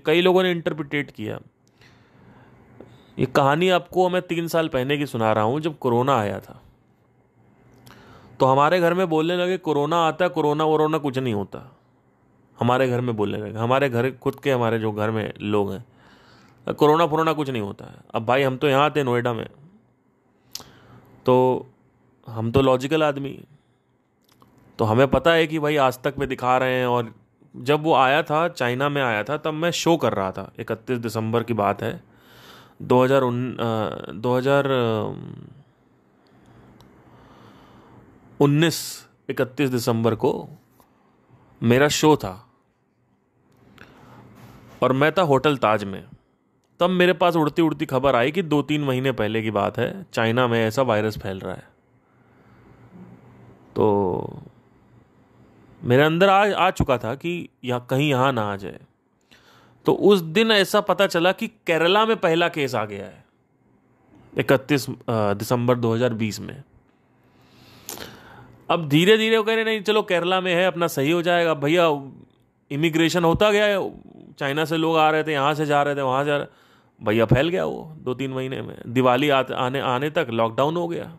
कई लोगों ने इंटरप्रिटेट किया। ये कहानी आपको मैं 3 साल पहले की सुना रहा हूँ, जब कोरोना आया था तो हमारे घर में बोलने लगे कोरोना आता है, कोरोना वोरोना कुछ नहीं होता। हमारे घर में बोलने लगे, हमारे घर खुद के, हमारे जो घर में लोग हैं, कोरोना फोरोना कुछ नहीं होता है। अब भाई हम तो यहाँ थे नोएडा में, तो हम तो लॉजिकल आदमी, तो हमें पता है कि भाई आज तक पे दिखा रहे हैं। और जब वो आया था, चाइना में आया था, तब मैं शो कर रहा था, 31 दिसंबर की बात है, 2019 31 दिसंबर को मेरा शो था, और मैं था होटल ताज में। तब मेरे पास उड़ती उड़ती खबर आई कि 2-3 महीने पहले की बात है, चाइना में ऐसा वायरस फैल रहा है। तो मेरे अंदर आ चुका था कि कहीं यहाँ ना आ जाए। तो उस दिन ऐसा पता चला कि केरला में पहला केस आ गया है 31 दिसंबर 2020 में। अब धीरे धीरे वो कह रहे नहीं चलो केरला में है, अपना सही हो जाएगा। भैया इमिग्रेशन होता गया है, चाइना से लोग आ रहे थे, यहाँ से जा रहे थे, वहाँ जा रहे, भैया फैल गया वो 2-3 महीने में। दिवाली आने तक लॉकडाउन हो गया।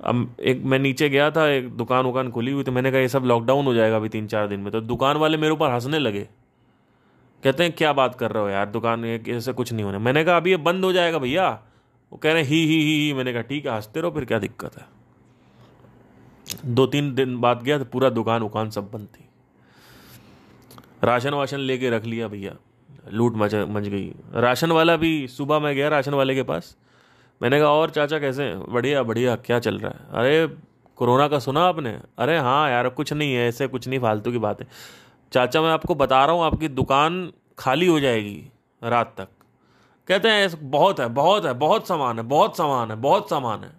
अब मैं नीचे गया था, एक दुकान खुली हुई, तो मैंने कहा ये सब लॉकडाउन हो जाएगा अभी 3-4 दिन में। तो दुकान वाले मेरे ऊपर हंसने लगे, कहते हैं क्या बात कर रहे हो यार, दुकान ऐसे कुछ नहीं होने। मैंने कहा अभी ये बंद हो जाएगा भैया। वो कह रहे हैं ही। मैंने कहा ठीक है, हंसते रहो, फिर क्या दिक्कत है। 2-3 दिन बाद गया तो पूरा दुकान सब बंद थी। राशन वाशन लेके रख लिया भैया, लूट मच गई। राशन वाला भी, सुबह मैं गया राशन वाले के पास, मैंने कहा और चाचा कैसे हैं? बढ़िया बढ़िया, क्या चल रहा है? अरे कोरोना का सुना आपने? अरे हाँ यार, कुछ नहीं है, ऐसे कुछ नहीं, फालतू की बात है। चाचा मैं आपको बता रहा हूँ, आपकी दुकान खाली हो जाएगी रात तक। कहते हैं बहुत है, बहुत सामान है,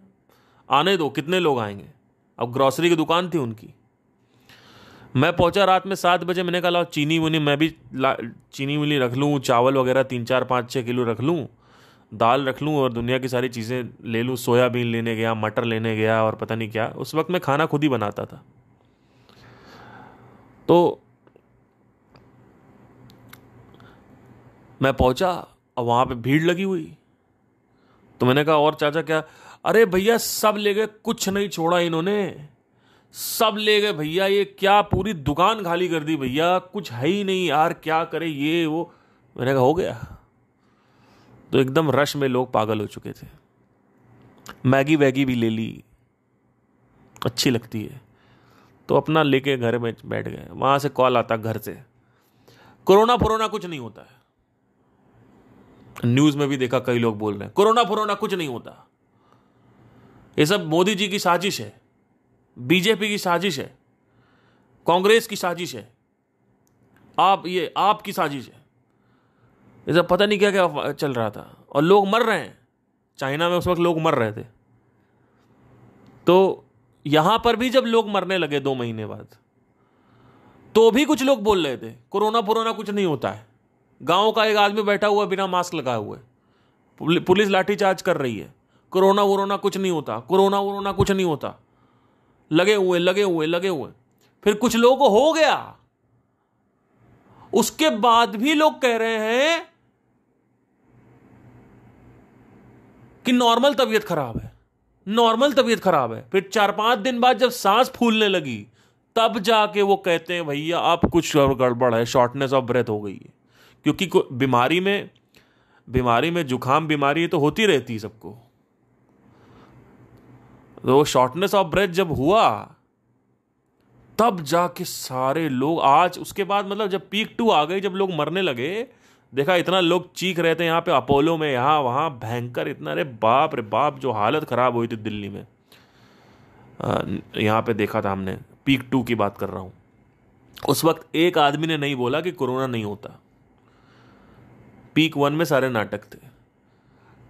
आने दो, कितने लोग आएंगे? अब ग्रॉसरी की दुकान थी उनकी। मैं पहुंचा रात में 7 बजे, मैंने कहा लाओ चीनी वुनी, मैं भी चीनी वुनी रख लूँ, चावल वगैरह 3-4-5-6 किलो रख लूँ, दाल रख लूँ, और दुनिया की सारी चीज़ें ले लूँ। सोयाबीन लेने गया, मटर लेने गया, और पता नहीं क्या। उस वक्त मैं खाना खुद ही बनाता था। तो मैं पहुंचा और वहाँ पे भीड़ लगी हुई। तो मैंने कहा और चाचा क्या? अरे भैया सब ले गए, कुछ नहीं छोड़ा इन्होंने, सब ले गए भैया। ये क्या पूरी दुकान खाली कर दी भैया, कुछ है ही नहीं यार, क्या करे ये वो। मैंने कहा हो गया। तो एकदम रश में लोग पागल हो चुके थे। मैगी वैगी भी ले ली, अच्छी लगती है, तो अपना लेके घर में बैठ गए। वहां से कॉल आता घर से, कोरोना फोरोना कुछ नहीं होता है। न्यूज में भी देखा कई लोग बोल रहे हैं कोरोना फोरोना कुछ नहीं होता, ये सब मोदी जी की साजिश है, बीजेपी की साजिश है, कांग्रेस की साजिश है, ये आपकी साजिश है। ये सब पता नहीं क्या क्या चल रहा था, और लोग मर रहे हैं। चाइना में उस वक्त लोग मर रहे थे। तो यहां पर भी जब लोग मरने लगे 2 महीने बाद, तो भी कुछ लोग बोल रहे थे कोरोना फोरोना कुछ नहीं होता है। गांव का एक आदमी बैठा हुआ बिना मास्क लगाए हुए, पुलिस लाठीचार्ज कर रही है, कोरोना वोरोना कुछ नहीं होता, कोरोना वोरोना कुछ नहीं होता, लगे हुए लगे हुए लगे हुए। फिर कुछ लोगों को हो गया, उसके बाद भी लोग कह रहे हैं कि नॉर्मल तबीयत खराब है, नॉर्मल तबीयत खराब है। फिर 4-5 दिन बाद जब सांस फूलने लगी, तब जाके वो कहते हैं भैया आप कुछ गड़बड़ है, शॉर्टनेस ऑफ ब्रेथ हो गई है। क्योंकि बीमारी में जुकाम बीमारी तो होती रहती है सबको, तो शॉर्टनेस ऑफ ब्रेथ जब हुआ तब जाके सारे लोग आज उसके बाद मतलब जब पीक 2 आ गई, जब लोग मरने लगे, देखा इतना लोग चीख रहे थे यहाँ पे अपोलो में, यहाँ वहाँ भयंकर इतना, रे बाप जो हालत खराब हुई थी दिल्ली में। यहाँ पे देखा था हमने, पीक 2 की बात कर रहा हूँ। उस वक्त एक आदमी ने नहीं बोला कि कोरोना नहीं होता। पीक 1 में सारे नाटक थे।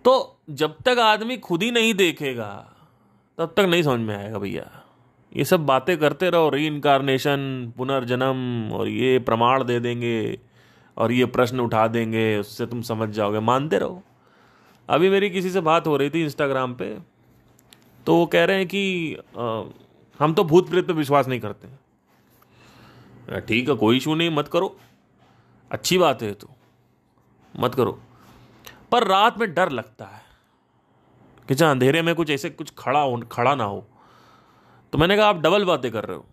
तो जब तक आदमी खुद ही नहीं देखेगा तब तक नहीं समझ में आएगा भैया। ये सब बातें करते रहो, री इनकारनेशन, पुनर्जन्म, और ये प्रमाण दे देंगे और ये प्रश्न उठा देंगे, उससे तुम समझ जाओगे, मानते रहो। अभी मेरी किसी से बात हो रही थी इंस्टाग्राम पे, तो वो कह रहे हैं कि हम तो भूत प्रेत पे विश्वास नहीं करते। ठीक है, कोई इशू नहीं, मत करो, अच्छी बात है, तो मत करो। पर रात में डर लगता है कि जहाँ अंधेरे में कुछ ऐसे कुछ खड़ा ना हो। तो मैंने कहा आप डबल बातें कर रहे हो।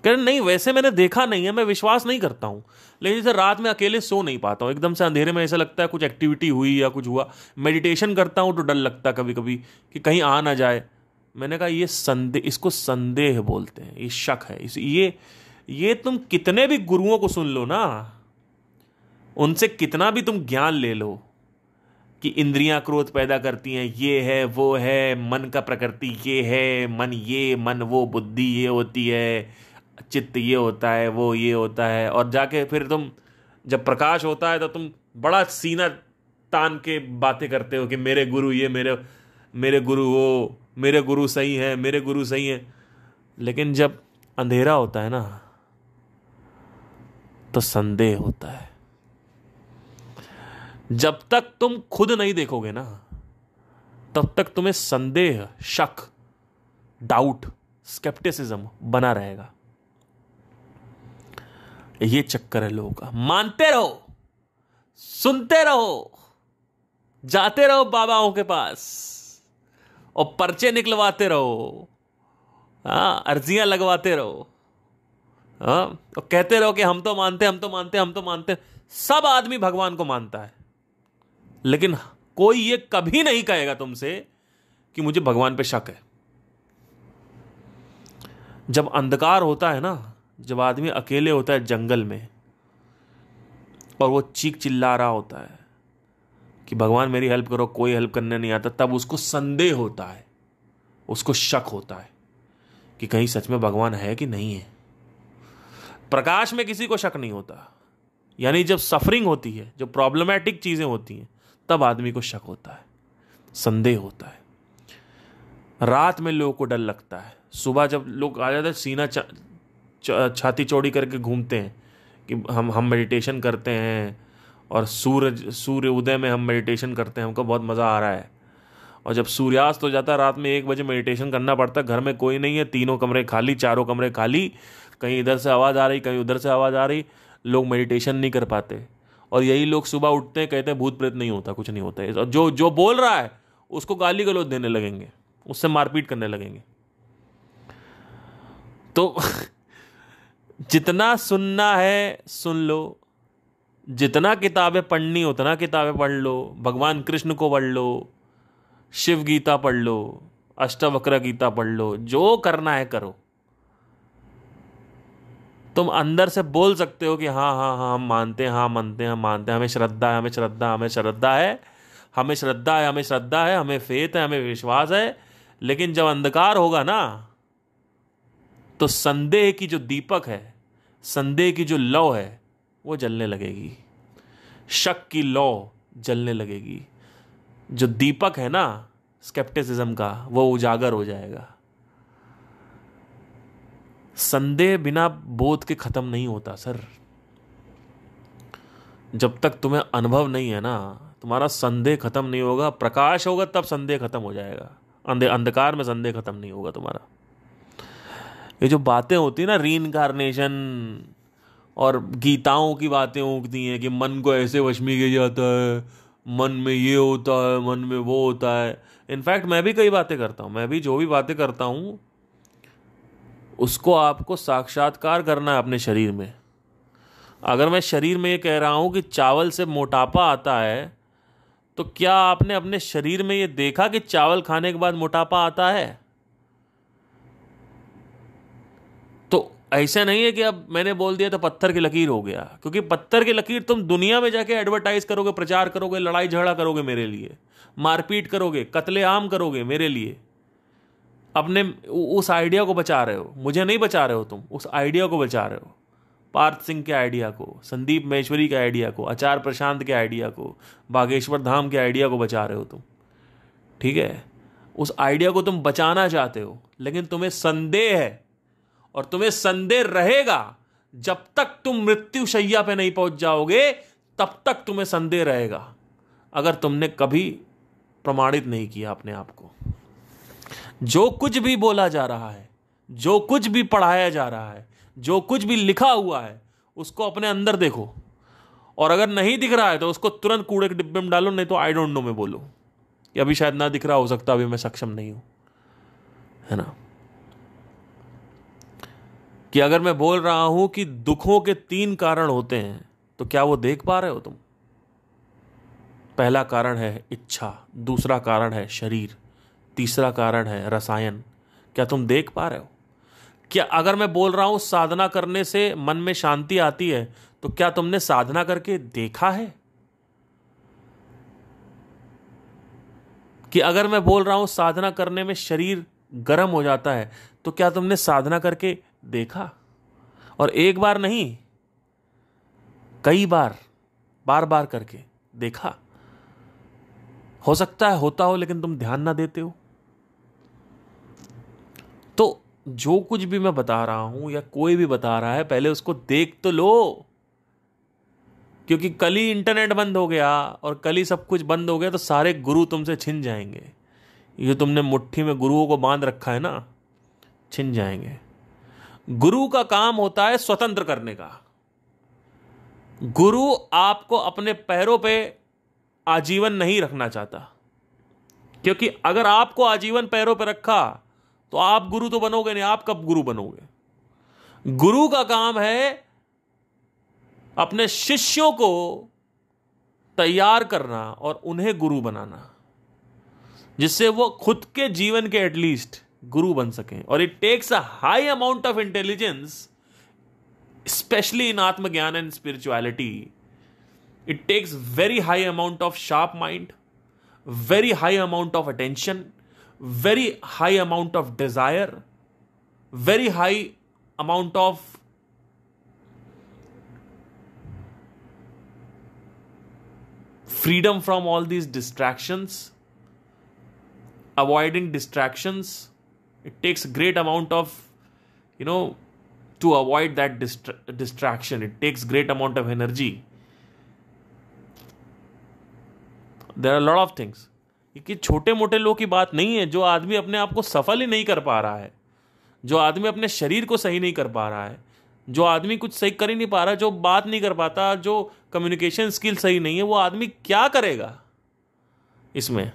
कह रहे नहीं, वैसे मैंने देखा नहीं है, मैं विश्वास नहीं करता हूँ, लेकिन जैसे रात में अकेले सो नहीं पाता हूँ, एकदम से अंधेरे में ऐसा लगता है कुछ एक्टिविटी हुई या कुछ हुआ। मेडिटेशन करता हूँ तो डर लगता है कभी कभी कि कहीं आ ना जाए। मैंने कहा इसको संदेह बोलते हैं, ये शक है। ये तुम कितने भी गुरुओं को सुन लो ना, उनसे कितना भी तुम ज्ञान ले लो कि इंद्रियां क्रोध पैदा करती हैं, ये है वो है, मन का प्रकृति ये है, मन वो, बुद्धि ये होती है, चित्त ये होता है, वो ये होता है, और जाके फिर तुम जब प्रकाश होता है तो तुम बड़ा सीना तान के बातें करते हो कि मेरे गुरु ये, मेरे गुरु वो, मेरे गुरु सही है, मेरे गुरु सही है। लेकिन जब अंधेरा होता है ना तो संदेह होता है। जब तक तुम खुद नहीं देखोगे ना तब तक तुम्हें संदेह, शक, डाउट, स्केप्टिसिज्म बना रहेगा। ये चक्कर है लोगों का। मानते रहो, सुनते रहो, जाते रहो बाबाओं के पास और पर्चे निकलवाते रहो, अर्जियां लगवाते रहो, और कहते रहो कि हम तो मानते, हम तो मानते, हम तो मानते। सब आदमी भगवान को मानता है, लेकिन कोई ये कभी नहीं कहेगा तुमसे कि मुझे भगवान पे शक है। जब अंधकार होता है ना, जब आदमी अकेले होता है जंगल में और वो चीख चिल्ला रहा होता है कि भगवान मेरी हेल्प करो, कोई हेल्प करने नहीं आता, तब उसको संदेह होता है, उसको शक होता है कि कहीं सच में भगवान है कि नहीं है। प्रकाश में किसी को शक नहीं होता। यानी जब सफरिंग होती है, जो प्रॉब्लमैटिक चीजें होती हैं, तब आदमी को शक होता है, संदेह होता है। रात में लोगों को डर लगता है। सुबह जब लोग आ जाते हैं, सीना छाती चौड़ी करके घूमते हैं कि हम मेडिटेशन करते हैं, और सूर्य उदय में हम मेडिटेशन करते हैं, हमको बहुत मज़ा आ रहा है। और जब सूर्यास्त हो जाता है रात में 1 बजे मेडिटेशन करना पड़ता है, घर में कोई नहीं है, 3 कमरे खाली, 4 कमरे खाली, कहीं इधर से आवाज़ आ रही, कहीं उधर से आवाज़ आ रही, लोग मेडिटेशन नहीं कर पाते। और यही लोग सुबह उठते हैं, कहते हैं भूत प्रेत नहीं होता, कुछ नहीं होता है। और जो बोल रहा है उसको गाली गलौज देने लगेंगे, उससे मारपीट करने लगेंगे। तो जितना सुनना है सुन लो, जितना किताबें पढ़नी उतना किताबें पढ़ लो, भगवान कृष्ण को पढ़ लो, शिव गीता पढ़ लो, अष्टवक्र गीता पढ़ लो, जो करना है करो। तुम अंदर से बोल सकते हो कि हाँ हाँ हाँ हम मानते हैं, हाँ मानते हैं, हम मानते हैं, हमें श्रद्धा है, हमें श्रद्धा, हमें श्रद्धा है, हमें श्रद्धा है, हमें श्रद्धा है, हमें फेथ है, हमें विश्वास है। लेकिन जब अंधकार होगा ना तो संदेह की जो दीपक है, संदेह की जो लौ है, वो जलने लगेगी, शक की लौ जलने लगेगी। जो दीपक है ना स्केप्टिसिज्म का, वो उजागर हो जाएगा। संदेह बिना बोध के खत्म नहीं होता सर। जब तक तुम्हें अनुभव नहीं है ना तुम्हारा संदेह खत्म नहीं होगा। प्रकाश होगा तब संदेह खत्म हो जाएगा, अंधकार में संदेह खत्म नहीं होगा तुम्हारा। ये जो बातें होती है ना, रीइंकार्नेशन और गीताओं की बातें होती हैं कि मन को ऐसे वश में किया जाता है, मन में ये होता है, मन में वो होता है। इनफैक्ट मैं भी कई बातें करता हूँ, मैं भी जो भी बातें करता हूँ उसको आपको साक्षात्कार करना है अपने शरीर में। अगर मैं शरीर में ये कह रहा हूँ कि चावल से मोटापा आता है, तो क्या आपने अपने शरीर में ये देखा कि चावल खाने के बाद मोटापा आता है? तो ऐसा नहीं है कि अब मैंने बोल दिया तो पत्थर की लकीर हो गया, क्योंकि पत्थर की लकीर तुम दुनिया में जाके एडवर्टाइज करोगे, प्रचार करोगे, लड़ाई झगड़ा करोगे मेरे लिए, मारपीट करोगे, कत्लेआम करोगे मेरे लिए। अपने उस आइडिया को बचा रहे हो, मुझे नहीं बचा रहे हो तुम, उस आइडिया को बचा रहे हो। पार्थ सिंह के आइडिया को, संदीप महेश्वरी के आइडिया को, आचार्य प्रशांत के आइडिया को, बागेश्वर धाम के आइडिया को बचा रहे हो तुम। ठीक है, उस आइडिया को तुम बचाना चाहते हो, लेकिन तुम्हें संदेह है, और तुम्हें संदेह रहेगा जब तक तुम मृत्यु शैया पे नहीं पहुंच जाओगे, तब तक तुम्हें संदेह रहेगा, अगर तुमने कभी प्रमाणित नहीं किया अपने आप को। जो कुछ भी बोला जा रहा है, जो कुछ भी पढ़ाया जा रहा है, जो कुछ भी लिखा हुआ है, उसको अपने अंदर देखो, और अगर नहीं दिख रहा है तो उसको तुरंत कूड़े के डिब्बे में डालो, नहीं तो आई डोंट नो में बोलो कि अभी शायद ना दिख रहा, हो सकता अभी मैं सक्षम नहीं हूं, है ना। कि अगर मैं बोल रहा हूं कि दुखों के 3 कारण होते हैं, तो क्या वो देख पा रहे हो तुम? पहला कारण है इच्छा, दूसरा कारण है शरीर, तीसरा कारण है रसायन। क्या तुम देख पा रहे हो? क्या अगर मैं बोल रहा हूं साधना करने से मन में शांति आती है, तो क्या तुमने साधना करके देखा है? कि अगर मैं बोल रहा हूं साधना करने में शरीर गर्म हो जाता है, तो क्या तुमने साधना करके देखा? और एक बार नहीं, कई बार, बार बार करके देखा। हो सकता है होता हो, लेकिन तुम ध्यान ना देते हो। तो जो कुछ भी मैं बता रहा हूं या कोई भी बता रहा है, पहले उसको देख तो लो, क्योंकि कल ही इंटरनेट बंद हो गया और कल ही सब कुछ बंद हो गया, तो सारे गुरु तुमसे छिन जाएंगे। ये तुमने मुट्ठी में गुरुओं को बांध रखा है ना, छिन जाएंगे। गुरु का काम होता है स्वतंत्र करने का। गुरु आपको अपने पैरों पे आजीवन नहीं रखना चाहता, क्योंकि अगर आपको आजीवन पैरों पे रखा तो आप गुरु तो बनोगे नहीं। आप कब गुरु बनोगे? गुरु का काम है अपने शिष्यों को तैयार करना और उन्हें गुरु बनाना, जिससे वो खुद के जीवन के एटलीस्ट गुरु बन सकें। और it takes a high amount of intelligence, especially in आत्मज्ञान and spirituality. It takes very high amount of sharp mind, very high amount of attention, very high amount of desire, very high amount of freedom from all these distractions, avoiding distractions. It takes great amount of, to avoid that distraction. It takes great amount of energy. There are a lot of things. कि छोटे मोटे लोग की बात नहीं है। जो आदमी अपने आप को सफल ही नहीं कर पा रहा है, जो आदमी अपने शरीर को सही नहीं कर पा रहा है, जो आदमी कुछ सही कर ही नहीं पा रहा, जो बात नहीं कर पाता, जो कम्युनिकेशन स्किल सही नहीं है, वो आदमी क्या करेगा इसमें?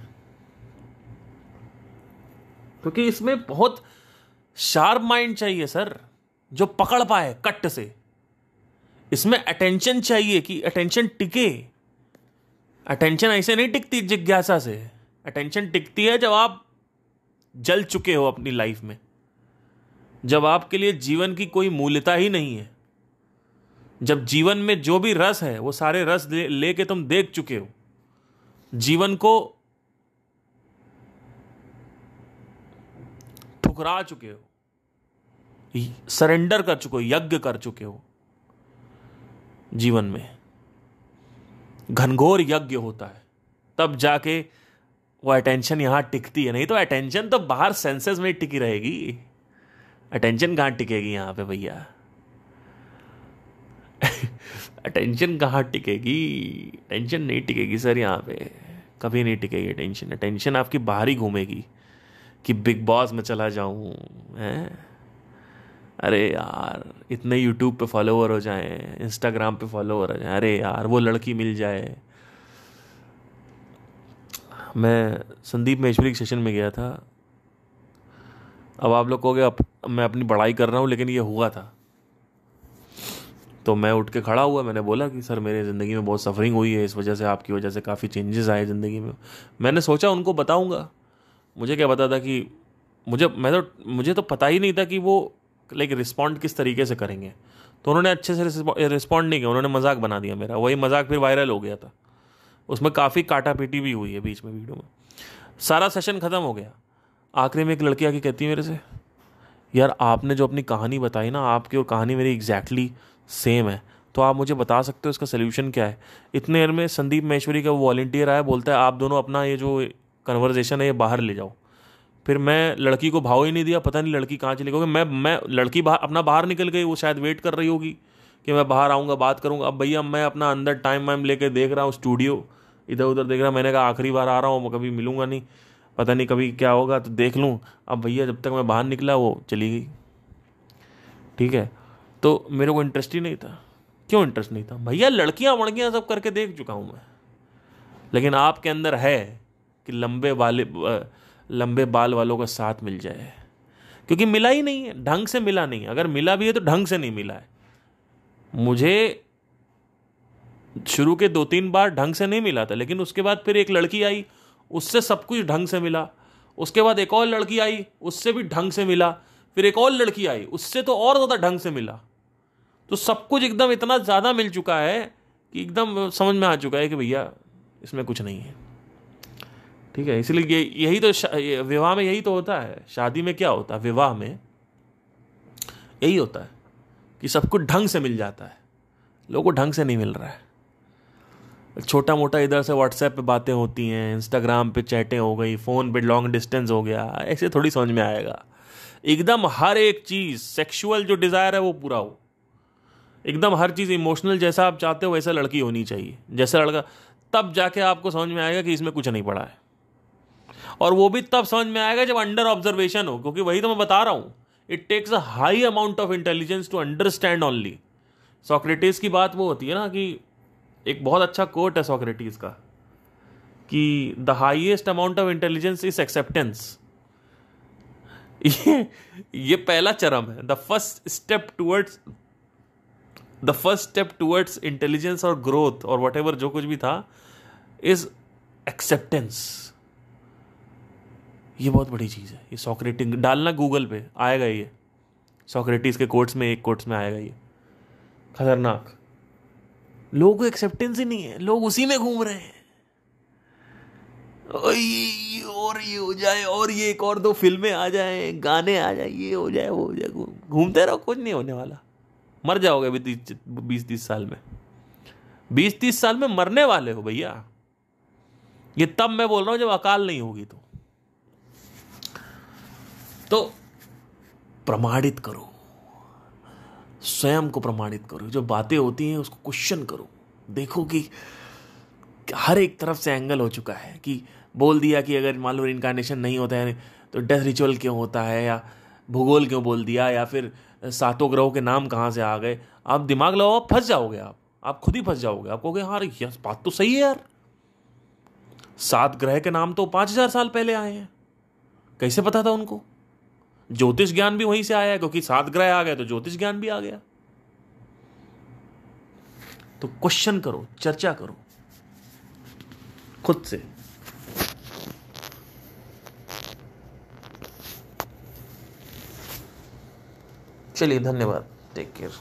क्योंकि इसमें बहुत शार्प माइंड चाहिए सर, जो पकड़ पाए कट से। इसमें अटेंशन चाहिए कि अटेंशन टिके। अटेंशन ऐसे नहीं टिकती जिज्ञासा से। अटेंशन टिकती है जब आप जल चुके हो अपनी लाइफ में, जब आपके लिए जीवन की कोई मूल्यता ही नहीं है, जब जीवन में जो भी रस है वो सारे रस लेके तुम देख चुके हो, जीवन को ठुकरा चुके हो, सरेंडर कर चुके हो, यज्ञ कर चुके हो। जीवन में घनघोर यज्ञ होता है, तब जाके वो अटेंशन यहां टिकती है। नहीं तो अटेंशन तो बाहर सेंसेस में टिकी रहेगी, अटेंशन कहां टिकेगी यहां पे भैया। टेंशन कहाँ टिकेगी? टेंशन नहीं टिकेगी सर, यहाँ पे कभी नहीं टिकेगी टेंशन। टेंशन आपकी बाहर ही घूमेगी कि बिग बॉस में चला जाऊँ, हैं? अरे यार इतने यूट्यूब पे फॉलोवर हो जाएं, इंस्टाग्राम पे फॉलोवर हो जाएं, अरे यार वो लड़की मिल जाए। मैं संदीप महेश्वरी के सेशन में गया था। अब आप लोग कहोगे मैं अपनी बड़ाई कर रहा हूँ, लेकिन ये हुआ था। तो मैं उठ के खड़ा हुआ, मैंने बोला कि सर मेरे ज़िंदगी में बहुत सफरिंग हुई है, इस वजह से आपकी वजह से काफ़ी चेंजेस आए ज़िंदगी में। मैंने सोचा उनको बताऊंगा। मुझे क्या पता था कि मुझे तो पता ही नहीं था कि वो लाइक रिस्पॉन्ड किस तरीके से करेंगे। तो उन्होंने अच्छे से रिस्पॉन्ड नहीं किया, उन्होंने मजाक बना दिया मेरा। वही मजाक फिर वायरल हो गया था, उसमें काफ़ी काटा पीटी भी हुई है बीच में वीडियो में। सारा सेशन ख़त्म हो गया, आखिरी में एक लड़की आके कहती है मेरे से, यार आपने जो अपनी कहानी बताई ना, आपकी और कहानी मेरी एग्जैक्टली सेम है, तो आप मुझे बता सकते हो इसका सोल्यूशन क्या है? इतने देर में संदीप महेश्वरी का वॉलंटियर आया, बोलता है आप दोनों अपना ये जो कन्वर्जेशन है ये बाहर ले जाओ। फिर मैं लड़की को भाव ही नहीं दिया, पता नहीं लड़की कहाँ चली गई। मैं लड़की अपना बाहर निकल गई, वो शायद वेट कर रही होगी कि मैं बाहर आऊँगा बात करूँगा। अब भैया मैं अपना अंदर टाइम वाइम लेके देख रहा हूँ, स्टूडियो इधर उधर देख रहा। मैंने कहा आखिरी बार आ रहा हूँ, कभी मिलूंगा नहीं, पता नहीं कभी क्या होगा तो देख लूँ। अब भैया जब तक मैं बाहर निकला वो चली गई। ठीक है, तो मेरे को इंटरेस्ट ही नहीं था। क्यों इंटरेस्ट नहीं था भैया? लड़कियां वड़कियां सब करके देख चुका हूं मैं। लेकिन आपके अंदर है कि लंबे बाल वालों का साथ मिल जाए, क्योंकि मिला ही नहीं है, ढंग से मिला नहीं। अगर मिला भी है तो ढंग से नहीं मिला है। मुझे शुरू के 2-3 बार ढंग से नहीं मिला था, लेकिन उसके बाद फिर एक लड़की आई, उससे सब कुछ ढंग से मिला। उसके बाद एक और लड़की आई, उससे भी ढंग से मिला। फिर एक और लड़की आई, उससे तो और ज़्यादा ढंग से मिला। तो सब कुछ एकदम इतना ज़्यादा मिल चुका है कि एकदम समझ में आ चुका है कि भैया इसमें कुछ नहीं है। ठीक है, इसलिए यही तो विवाह में यही तो होता है। शादी में क्या होता है, विवाह में यही होता है कि सब कुछ ढंग से मिल जाता है। लोगों को ढंग से नहीं मिल रहा है। छोटा मोटा इधर से व्हाट्सएप पे बातें होती हैं, इंस्टाग्राम पे चैटें हो गई, फ़ोन पे लॉन्ग डिस्टेंस हो गया, ऐसे थोड़ी समझ में आएगा। एकदम हर एक चीज़ सेक्सुअल जो डिज़ायर है वो पूरा हो, एकदम हर चीज़ इमोशनल जैसा आप चाहते हो वैसा लड़की होनी चाहिए, जैसा लड़का। तब जाके आपको समझ में आएगा कि इसमें कुछ नहीं पड़ा है। और वो भी तब समझ में आएगा जब अंडर ऑब्जर्वेशन हो, क्योंकि वही तो मैं बता रहा हूं, it takes a high amount of intelligence to understand only. Socrates की बात वो होती है ना कि एक बहुत अच्छा कोट है सोक्रेटिस का कि the highest amount of intelligence is acceptance. ये पहला चरम है। The first step towards intelligence और ग्रोथ और वट एवर जो कुछ भी था इज एक्सेप्टेंस। ये बहुत बड़ी चीज है। ये सोक्रेटिस डालना गूगल पे आएगा, ये सोक्रेटिस के कोट्स में एक कोट्स में आएगा। ये खतरनाक। लोगों को एक्सेप्टेंस ही नहीं है, लोग उसी में घूम रहे हैं। और ये हो जाए, और ये एक और 2 फिल्में आ जाए, गाने आ जाए, ये हो जाए वो हो जाए, घूमते रहो, कुछ नहीं होने वाला। मर जाओगे अभी 20-30 साल में। 20-30 साल में मरने वाले हो भैया। ये तब मैं बोल रहा हूं जब अकाल नहीं होगी। तो प्रमाणित करो, स्वयं को प्रमाणित करो। जो बातें होती हैं उसको क्वेश्चन करो, देखो कि हर एक तरफ से एंगल हो चुका है। कि बोल दिया कि अगर मान लो इनकारनेशन नहीं होता है तो डेथ रिचुअल क्यों होता है, या भूगोल क्यों बोल दिया, या फिर 7 ग्रहों के नाम कहाँ से आ गए। आप दिमाग लगाओ, आप फंस जाओगे। आप खुद ही फंस जाओगे। आप कहोगे हाँ यार बात तो सही है यार, 7 ग्रह के नाम तो 5000 साल पहले आए हैं, कैसे पता था उनको? ज्योतिष ज्ञान भी वहीं से आया है, क्योंकि 7 ग्रह आ गए तो ज्योतिष ज्ञान भी आ गया। तो क्वेश्चन करो, चर्चा करो खुद से। चलिए, धन्यवाद, टेक केयर।